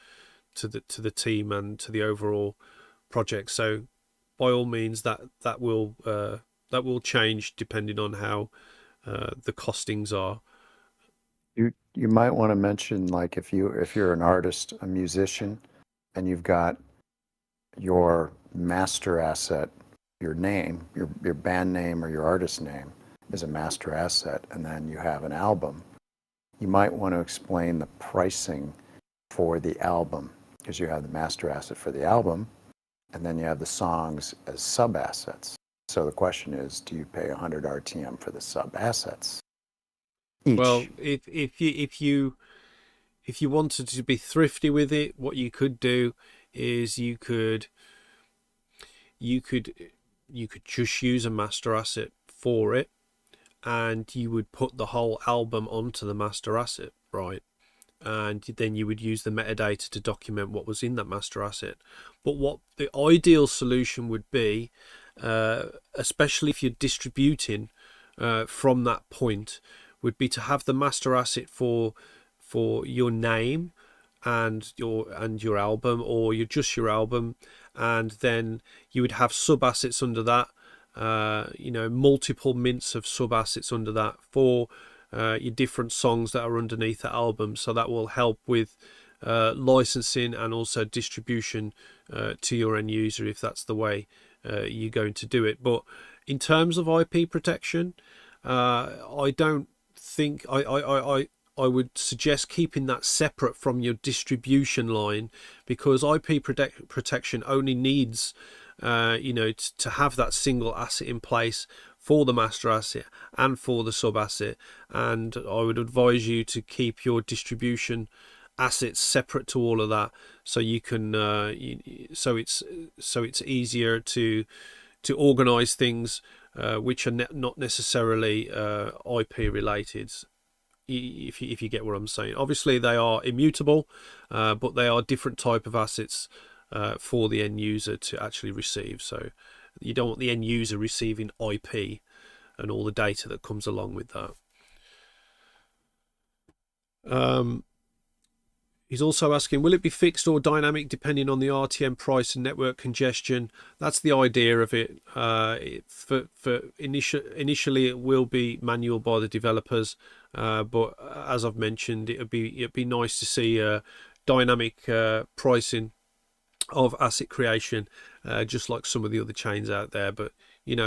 to the team and to the overall project. So by all means, that will change depending on how the costings are. You might want to mention, like, if you're an artist, a musician, and you've got your master asset, your name, your band name or your artist name is a master asset, and then you have an album, you might want to explain the pricing for the album, because you have the master asset for the album, and then you have the songs as sub assets. So the question is, do you pay 100 RTM for the sub assets each? Well, if you wanted to be thrifty with it, what you could do is you could just use a master asset for it, and you would put the whole album onto the master asset, right? And then you would use the metadata to document what was in that master asset. But what the ideal solution would be, especially if you're distributing from that point, would be to have the master asset for your name and your album, or just your album, and then you would have sub assets under that, multiple mints of sub assets under that for your different songs that are underneath the album. So that will help with licensing and also distribution to your end user, if that's the way you're going to do it. But in terms of IP protection, I don't think I would suggest keeping that separate from your distribution line, because IP protection only needs to have that single asset in place for the master asset and for the sub asset. And I would advise you to keep your distribution assets separate to all of that, so you can so it's easier to organize things which are not necessarily IP related, if you get what I'm saying. Obviously they are immutable, but they are different type of assets for the end user to actually receive. So you don't want the end user receiving IP and all the data that comes along with that. He's also asking, will it be fixed or dynamic depending on the RTM price and network congestion? That's the idea of it. Initially it will be manual by the developers, but as I've mentioned, it'd be nice to see dynamic pricing of asset creation, just like some of the other chains out there. But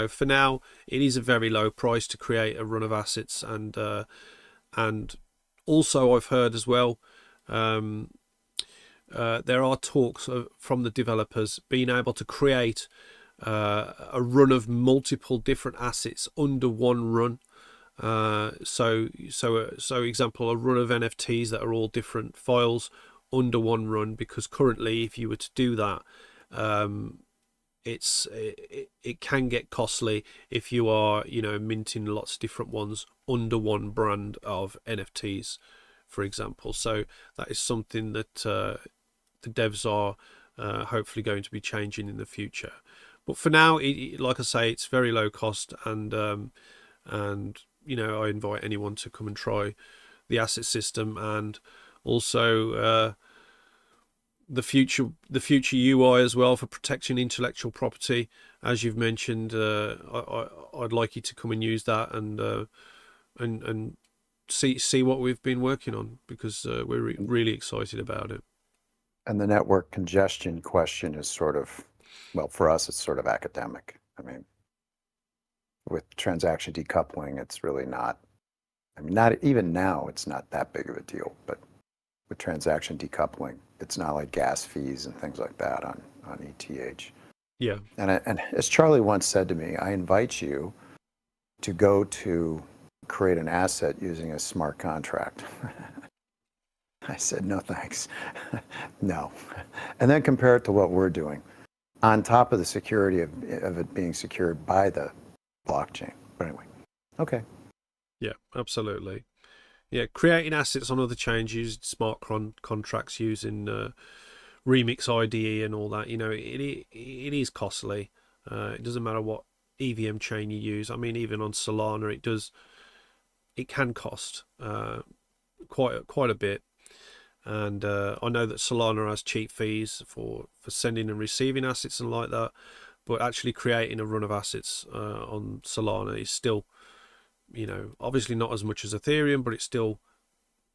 for now, it is a very low price to create a run of assets, and also I've heard as well, there are talks from the developers being able to create a run of multiple different assets under one run. So example, a run of NFTs that are all different files under one run, because currently if you were to do that, it can get costly if you are minting lots of different ones under one brand of NFTs, for example. So that is something that the devs are hopefully going to be changing in the future. But for now, like I say, it's very low cost, and I invite anyone to come and try the asset system, and also the future UI as well for protecting intellectual property. As you've mentioned, I'd like you to come and use that and see what we've been working on, because we're really excited about it. And the network congestion question is sort of, well, for us, it's sort of academic. I mean, with transaction decoupling, it's really not, not even now, it's not that big of a deal, but with transaction decoupling, it's not like gas fees and things like that on ETH. Yeah. And as Charlie once said to me, I invite you to go to create an asset using a smart contract. I said, no, thanks. No. And then compare it to what we're doing on top of the security of it being secured by the blockchain. But anyway, okay. Yeah, absolutely. Yeah, creating assets on other chains using smart contracts, using Remix IDE and all that, it is costly. It doesn't matter what EVM chain you use. I mean, even on Solana, it can cost quite a bit. And I know that Solana has cheap fees for sending and receiving assets and like that, but actually creating a run of assets on Solana is still, obviously not as much as Ethereum, but it still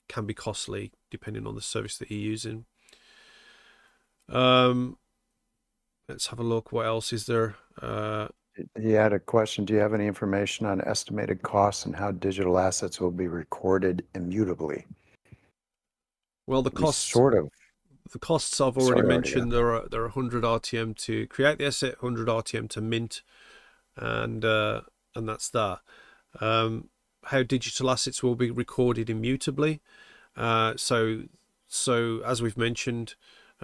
can be costly depending on the service that you're using. Let's have a look. What else is there? He had a question. Do you have any information on estimated costs and how digital assets will be recorded immutably? Well, the costs I've already mentioned. There are 100 RTM to create the asset, 100 RTM to mint, and that's that. How digital assets will be recorded immutably. So as we've mentioned,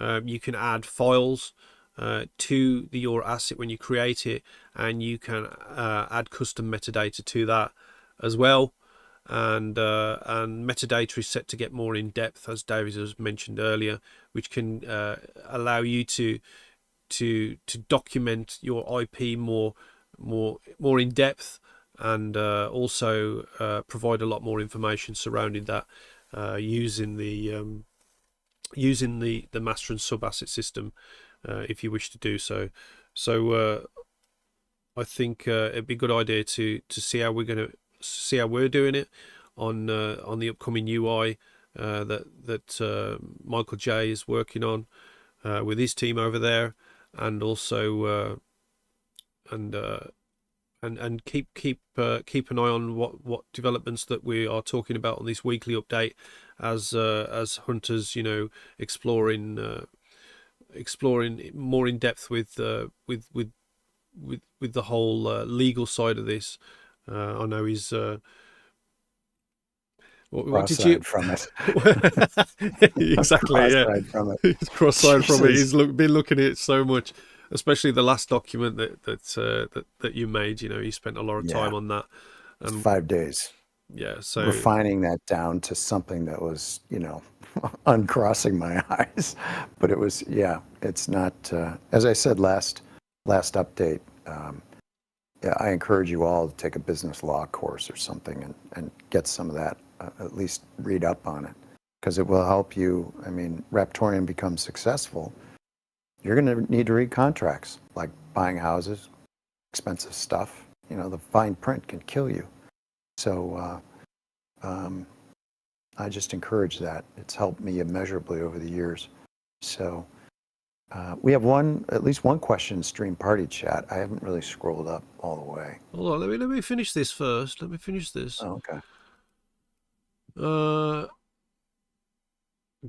You can add files to your asset when you create it, and you can add custom metadata to that as well. And metadata is set to get more in depth, as David has mentioned earlier, which can allow you to document your IP more in depth, and also provide a lot more information surrounding that using the master and sub asset system, if you wish to do so. So I think it'd be a good idea to see how we're doing it on the upcoming UI that Michael J is working on with his team over there, and also and keep an eye on what developments that we are talking about on this weekly update, as hunters, exploring more in depth with the whole legal side of this. I know he's what did you from it. exactly? Yeah, Cross-eyed from it. he's cross-eyed from it. Jesus. He's been looking at it so much, especially the last document that you made. You spent a lot of time on that. It's 5 days. Yeah, so Refining that down to something that was, uncrossing my eyes. But it was, it's not, as I said last update, I encourage you all to take a business law course or something and get some of that, at least read up on it, because it will help you. I mean, Raptoreum becomes successful, you're going to need to read contracts, like buying houses, expensive stuff. The fine print can kill you. So I just encourage that. It's helped me immeasurably over the years. So we have at least one question in Stream Party Chat. I haven't really scrolled up all the way. Hold on, let me finish this first. Let me finish this. Oh, okay.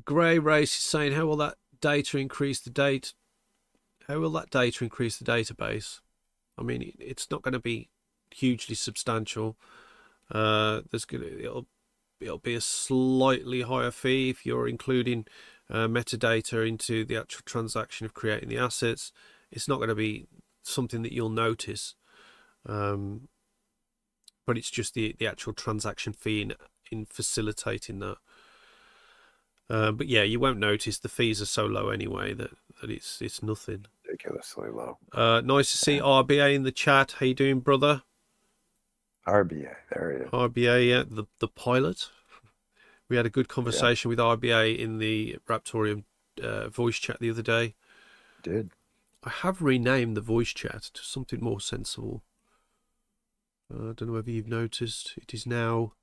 Grey Race is saying, how will that data increase the database? I mean, it's not going to be hugely substantial. It'll be a slightly higher fee if you're including metadata into the actual transaction of creating the assets. It's not going to be something that you'll notice, but it's just the actual transaction fee in facilitating that. But yeah, you won't notice. The fees are so low anyway that it's nothing. Ridiculously low. Nice to see RBA in the chat. How you doing, brother? RBA, there he is. RBA, yeah, the pilot. We had a good conversation with RBA in the Raptoreum voice chat the other day. Did. I have renamed the voice chat to something more sensible. I don't know whether you've noticed. It is now,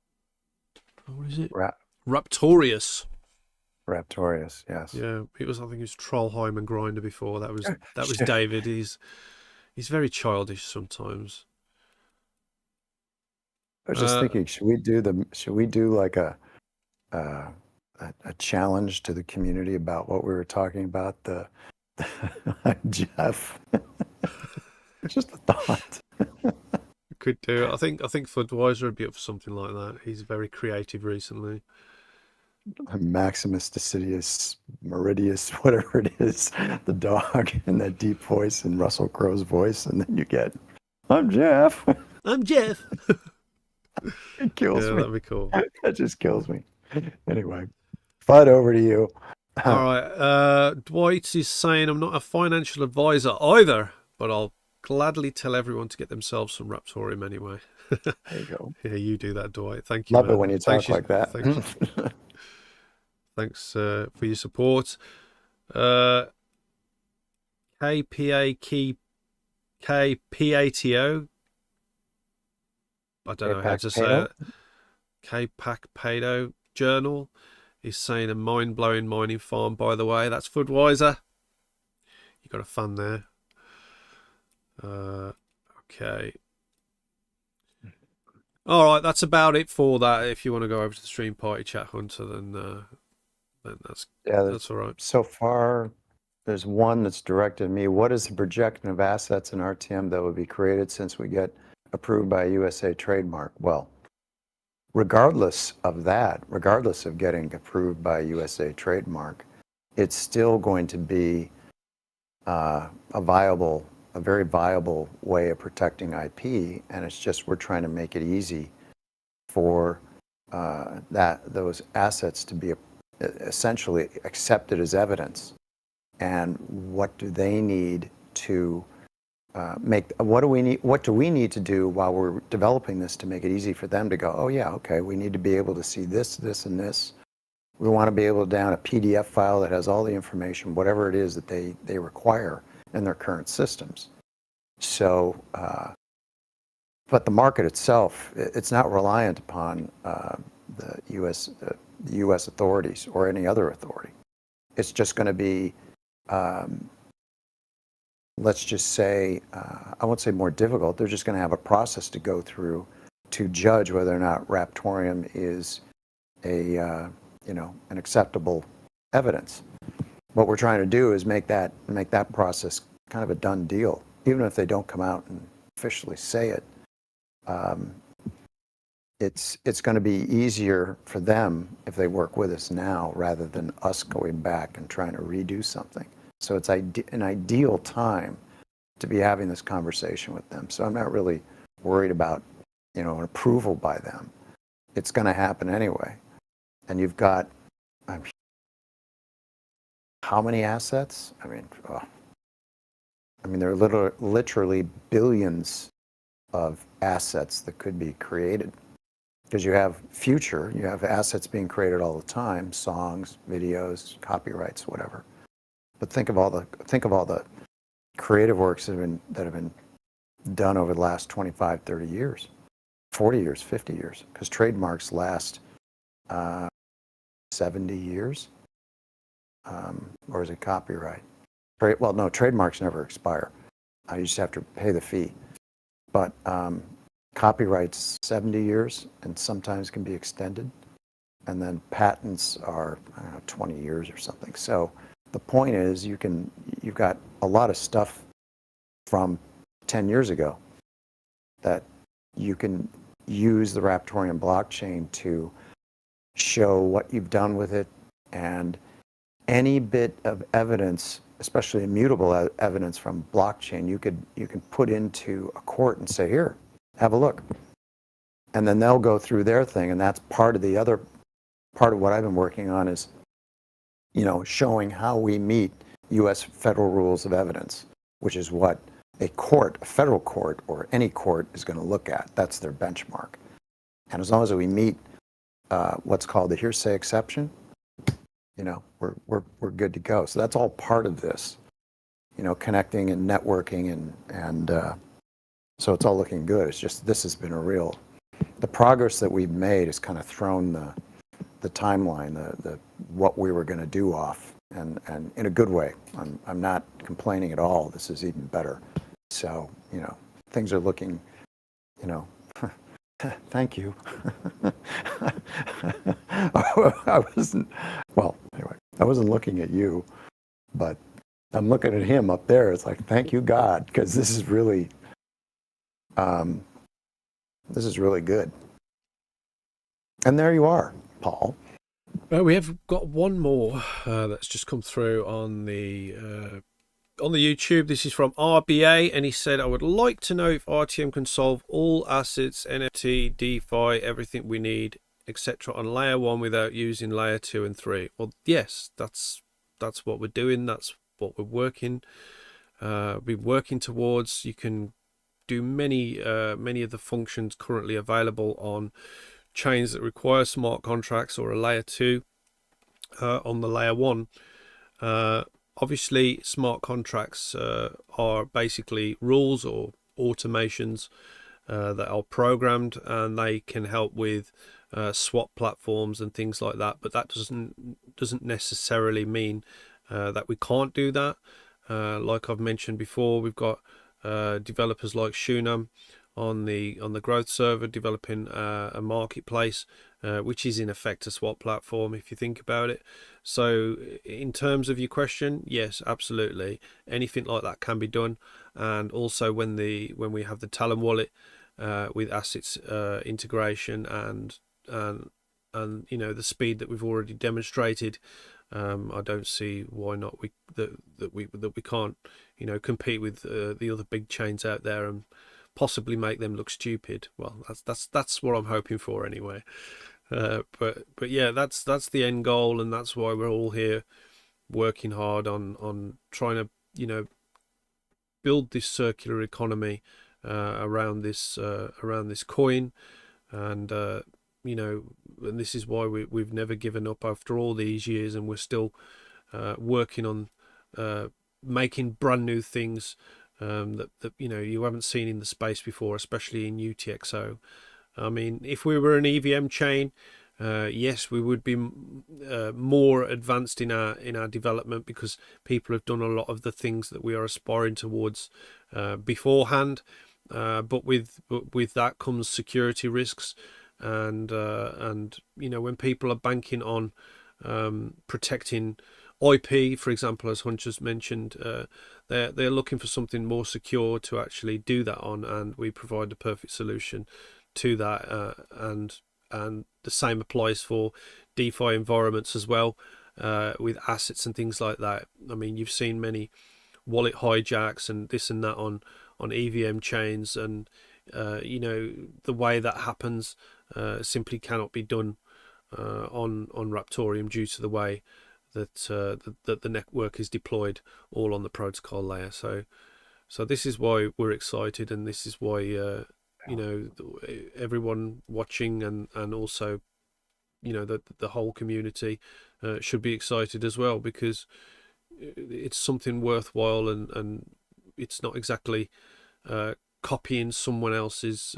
what is it? Raptorious. Raptorious, yes. Yeah, I think it was Trollheim and Grinder before. That was David. He's very childish sometimes. I was just thinking, should we do like a challenge to the community about what we were talking about? Jeff. Just a thought. Could do it. I think Fudweiser would be up for something like that. He's very creative recently. Maximus Decidius Meridius, whatever it is, the dog, and that deep voice and Russell Crowe's voice, and then you get, I'm Jeff. I'm Jeff. It kills me. That'd be cool. That just kills me. Anyway, Fud, over to you. All right. Dwight is saying, I'm not a financial advisor either, but I'll gladly tell everyone to get themselves some Raptoreum anyway. There you go. Yeah, you do that, Dwight. Thank you. Love man. it when you talk like that. Thanks for your support. KPATO. I don't know how to say it. KPAC Pato Journal is saying a mind-blowing mining farm, by the way. That's Fudweiser. You got a fun there. Okay. All right, that's about it for that. If you want to go over to the stream party chat, Hunter, then that's all right. So far, there's one that's directed at me. What is the projection of assets in RTM that will be created since we get approved by a USA trademark? Well, regardless of that, regardless of getting approved by a USA trademark, it's still going to be a very viable way of protecting IP, and it's just we're trying to make it easy for those assets to be essentially accepted as evidence. And what do they need to what do we need to do while we're developing this to make it easy for them to go, oh yeah, okay, we need to be able to see this, this, and this. We want to be able to down a PDF file that has all the information, whatever it is that they require in their current systems. So, but the market itself, it's not reliant upon the U.S. authorities or any other authority. It's just going to be, let's just say, I won't say more difficult. They're just going to have a process to go through to judge whether or not Raptoreum is an acceptable evidence. What we're trying to do is make that process kind of a done deal, even if they don't come out and officially say it. It's going to be easier for them if they work with us now rather than us going back and trying to redo something. So it's an ideal time to be having this conversation with them. So I'm not really worried about, an approval by them. It's going to happen anyway. And you've got how many assets? There are literally billions of assets that could be created, because you have assets being created all the time, songs, videos, copyrights, whatever. But think of all the creative works that have been done over the last 25, 30 years, 40 years, 50 years, because trademarks last 70 years, or is it copyright? Well, no, trademarks never expire. You just have to pay the fee. But copyrights 70 years and sometimes can be extended. And then patents are, 20 years or something. So the point is you've got a lot of stuff from 10 years ago that you can use the Raptoreum blockchain to show what you've done with it, and any bit of evidence, especially immutable evidence from blockchain, you can put into a court and say, here, have a look. And then they'll go through their thing, and that's part of what I've been working on is, showing how we meet U.S. federal rules of evidence, which is what a federal court or any court is going to look at. That's their benchmark. And as long as we meet what's called the hearsay exception, we're good to go. So that's all part of this, connecting and networking and so it's all looking good. It's just this has been the progress that we've made has kind of thrown the timeline, the what we were going to do off, and in a good way. I'm not complaining at all. This is even better. So things are looking, thank you. I wasn't looking at you, but I'm looking at him up there. It's like, thank you, God, because this is really good. And there you are, Paul. We have got one more that's just come through on the YouTube. This is from RBA, and he said, I would like to know if RTM can solve all assets, NFT, DeFi, everything we need, etc. on layer 1 without using layer 2 and 3. Well, yes, that's what we're doing. That's what we're working towards. You can do many of the functions currently available on chains that require smart contracts or a layer 2 on the layer 1. Obviously, smart contracts are basically rules or automations that are programmed, and they can help with swap platforms and things like that. But that doesn't necessarily mean that we can't do that. Like I've mentioned before, we've got developers like Shunam on the growth server developing a marketplace, which is in effect a swap platform if you think about it. So in terms of your question, yes, absolutely, anything like that can be done. And also when we have the Talon wallet with assets integration and the speed that we've already demonstrated I don't see why not that we can't, you know, compete with the other big chains out there and possibly make them look stupid. Well, that's what I'm hoping for anyway. But yeah, that's the end goal, and that's why we're all here working hard on trying to, you know, build this circular economy around this coin, and you know, and this is why we've never given up after all these years, and we're still working on making brand new things that you know, you haven't seen in the space before, especially in UTXO. I mean, if we were an EVM chain, yes, we would be more advanced in our development, because people have done a lot of the things that we are aspiring towards beforehand. But with that comes security risks, and you know, when people are banking on protecting IP, for example, as Hunch just mentioned, they're looking for something more secure to actually do that on, and we provide the perfect solution to that. And the same applies for DeFi environments as well, with assets and things like that. I mean, you've seen many wallet hijacks and this and that on EVM chains, and you know, the way that happens simply cannot be done on Raptoreum, due to the way that the network is deployed all on the protocol layer. So this is why we're excited, and this is why you know, everyone watching and also, you know, the whole community should be excited as well, because it's something worthwhile, and it's not exactly copying someone else's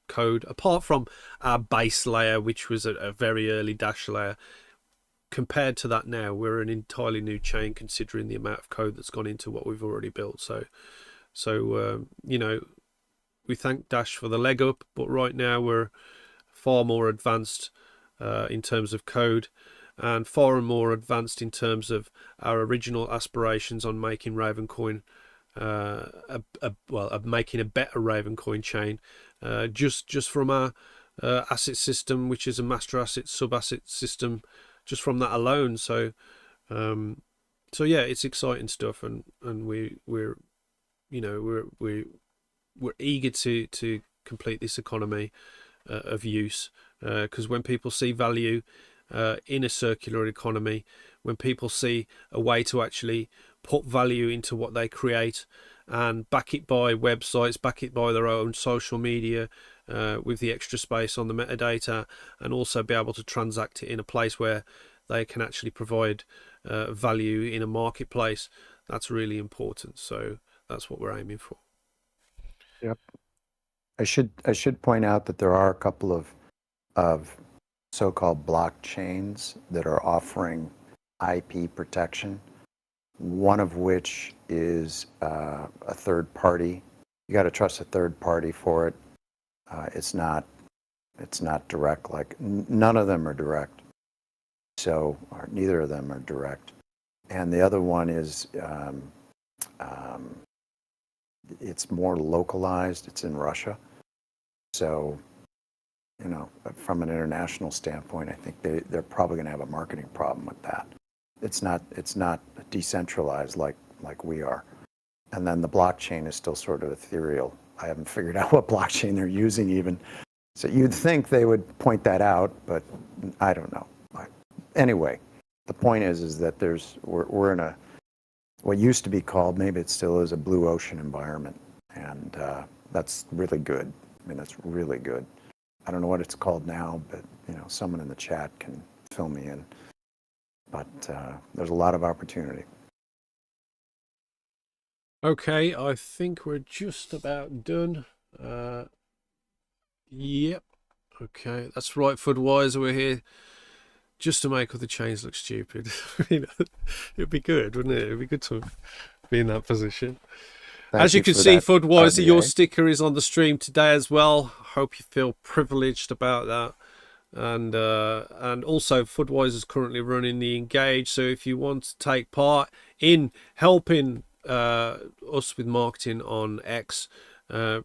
code, apart from our base layer, which was a very early Dash layer. Compared to that now, we're an entirely new chain, considering the amount of code that's gone into what we've already built. So you know, we thank Dash for the leg up, but right now we're far more advanced in terms of code, and far more advanced in terms of our original aspirations on making Ravencoin making a better Ravencoin chain, just from our asset system, which is a master asset sub asset system, just from that alone. So yeah, it's exciting stuff, and we're you know, we're eager to complete this economy of use, because when people see value in a circular economy, when people see a way to actually put value into what they create and back it by websites, back it by their own social media, with the extra space on the metadata, and also be able to transact it in a place where they can actually provide value in a marketplace, that's really important. So that's what we're aiming for. Yep. I should point out that there are a couple of so-called blockchains that are offering IP protection. One of which is a third party. You got to trust a third party for it. It's not direct. Like none of them are direct. So, or neither of them are direct. And the other one is it's more localized. It's in Russia. So, you know, from an international standpoint, I think they're probably going to have a marketing problem with that. It's not decentralized like we are. And then the blockchain is still sort of ethereal. I haven't figured out what blockchain they're using even. So you'd think they would point that out, but I don't know. Anyway, the point is that we're in a what used to be called, maybe it still is, a blue ocean environment, and that's really good. I mean, that's really good. I don't know what it's called now, but you know, someone in the chat can fill me in. But there's a lot of opportunity. Okay, I think we're just about done. Yep. Okay, that's right, Fudweiser. We're here just to make all the chains look stupid. You know, it'd be good, wouldn't it? It'd be good to be in that position. As you can see, Fudweiser, your sticker is on the stream today as well. Hope you feel privileged about that. And also Fudweiser is currently running the Engage, so if you want to take part in helping us with marketing on X,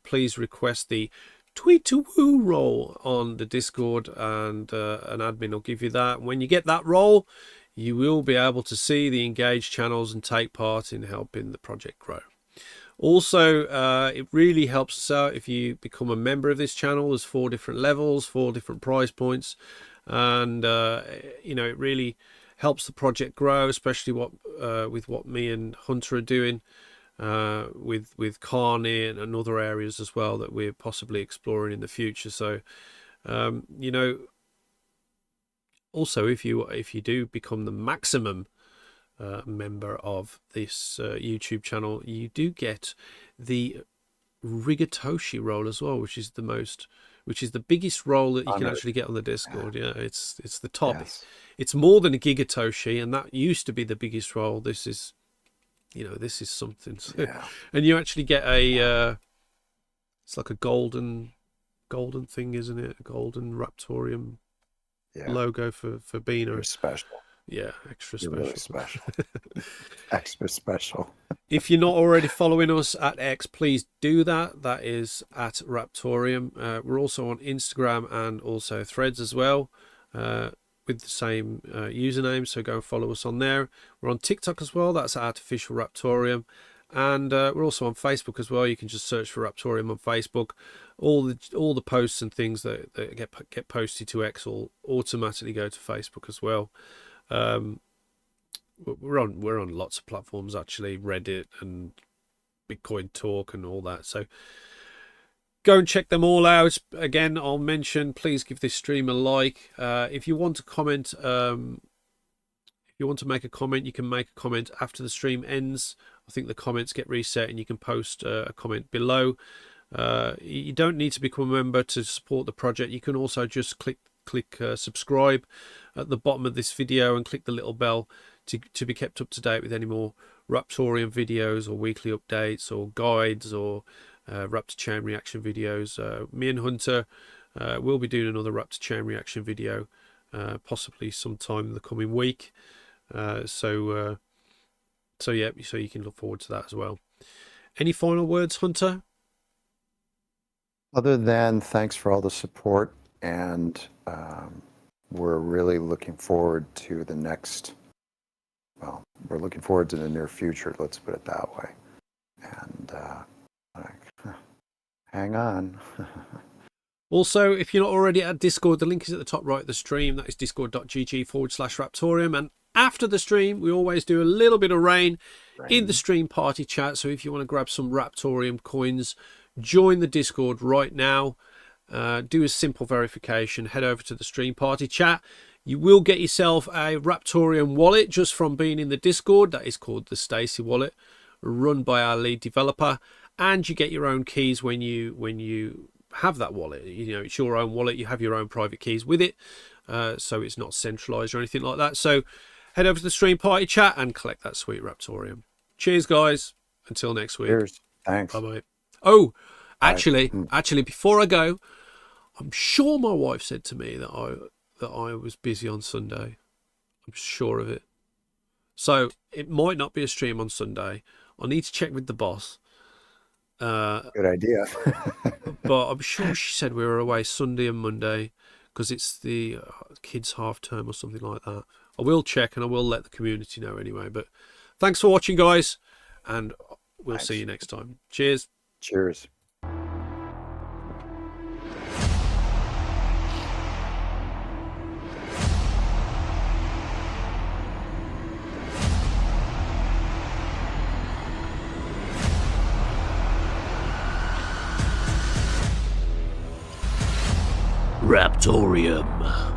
please request the tweet to woo role on the Discord, and an admin will give you that. When you get that role, you will be able to see the engaged channels and take part in helping the project grow. Also, it really helps us out if you become a member of this channel. There's 4 different levels, 4 different price points, and you know, it really helps the project grow, especially with what me and Hunter are doing with Carney and other areas as well that we're possibly exploring in the future. So you know, also if you do become the maximum member of this YouTube channel, you do get the Rigatoshi role as well, which is the biggest role that you can actually get on the Discord. Yeah, it's the top. Yes. It's more than a Gigatoshi, and that used to be the biggest role. This is, you know, this is something. Yeah. And you actually get a it's like a golden thing, isn't it? A golden Raptoreum logo for Binarai. You're special. Yeah, extra You're special. really special. Extra special. If you're not already following us at X, please do that. That is at Raptoreum. We're also on Instagram and also Threads as well, with the same username, so go and follow us on there. We're on TikTok as well. That's at Official Raptoreum. And we're also on Facebook as well. You can just search for Raptoreum on Facebook. All the posts and things that get posted to X will automatically go to Facebook as well. We're on lots of platforms actually, Reddit and Bitcoin Talk and all that. So go and check them all out. Again, I'll mention, please give this stream a like. If you want to comment, if you want to make a comment, you can make a comment after the stream ends. I think the comments get reset and you can post a comment below. You don't need to become a member to support the project. You can also just click subscribe at the bottom of this video and click the little bell to be kept up to date with any more Raptoreum videos or weekly updates or guides or Raptor chain reaction videos. Me and Hunter will be doing another Raptor chain reaction video possibly sometime in the coming week. So yeah, so you can look forward to that as well. Any final words, Hunter? Other than thanks for all the support, and we're really looking forward to the next, well, we're looking forward to the near future, let's put it that way. And hang on. Also, if you're not already at Discord, the link is at the top right of the stream. That is discord.gg/Raptoreum. And after the stream, we always do a little bit of rain in the stream party chat. So if you want to grab some Raptoreum coins, join the Discord right now. Do a simple verification. Head over to the stream party chat. You will get yourself a Raptoreum wallet just from being in the Discord. That is called the Stacy wallet, run by our lead developer. And you get your own keys when you have that wallet. You know, it's your own wallet. You have your own private keys with it, so it's not centralized or anything like that. So head over to the stream party chat and collect that sweet Raptoreum. Cheers, guys. Until next week. Cheers. Thanks. Bye-bye. Oh, actually, before I go, I'm sure my wife said to me that I was busy on Sunday. I'm sure of it. So it might not be a stream on Sunday. I need to check with the boss. Good idea. But I'm sure she said we were away Sunday and Monday because it's the kids' half term or something like that. I will check and I will let the community know anyway. But thanks for watching, guys, and we'll see you next time. Cheers. Cheers. Raptoreum.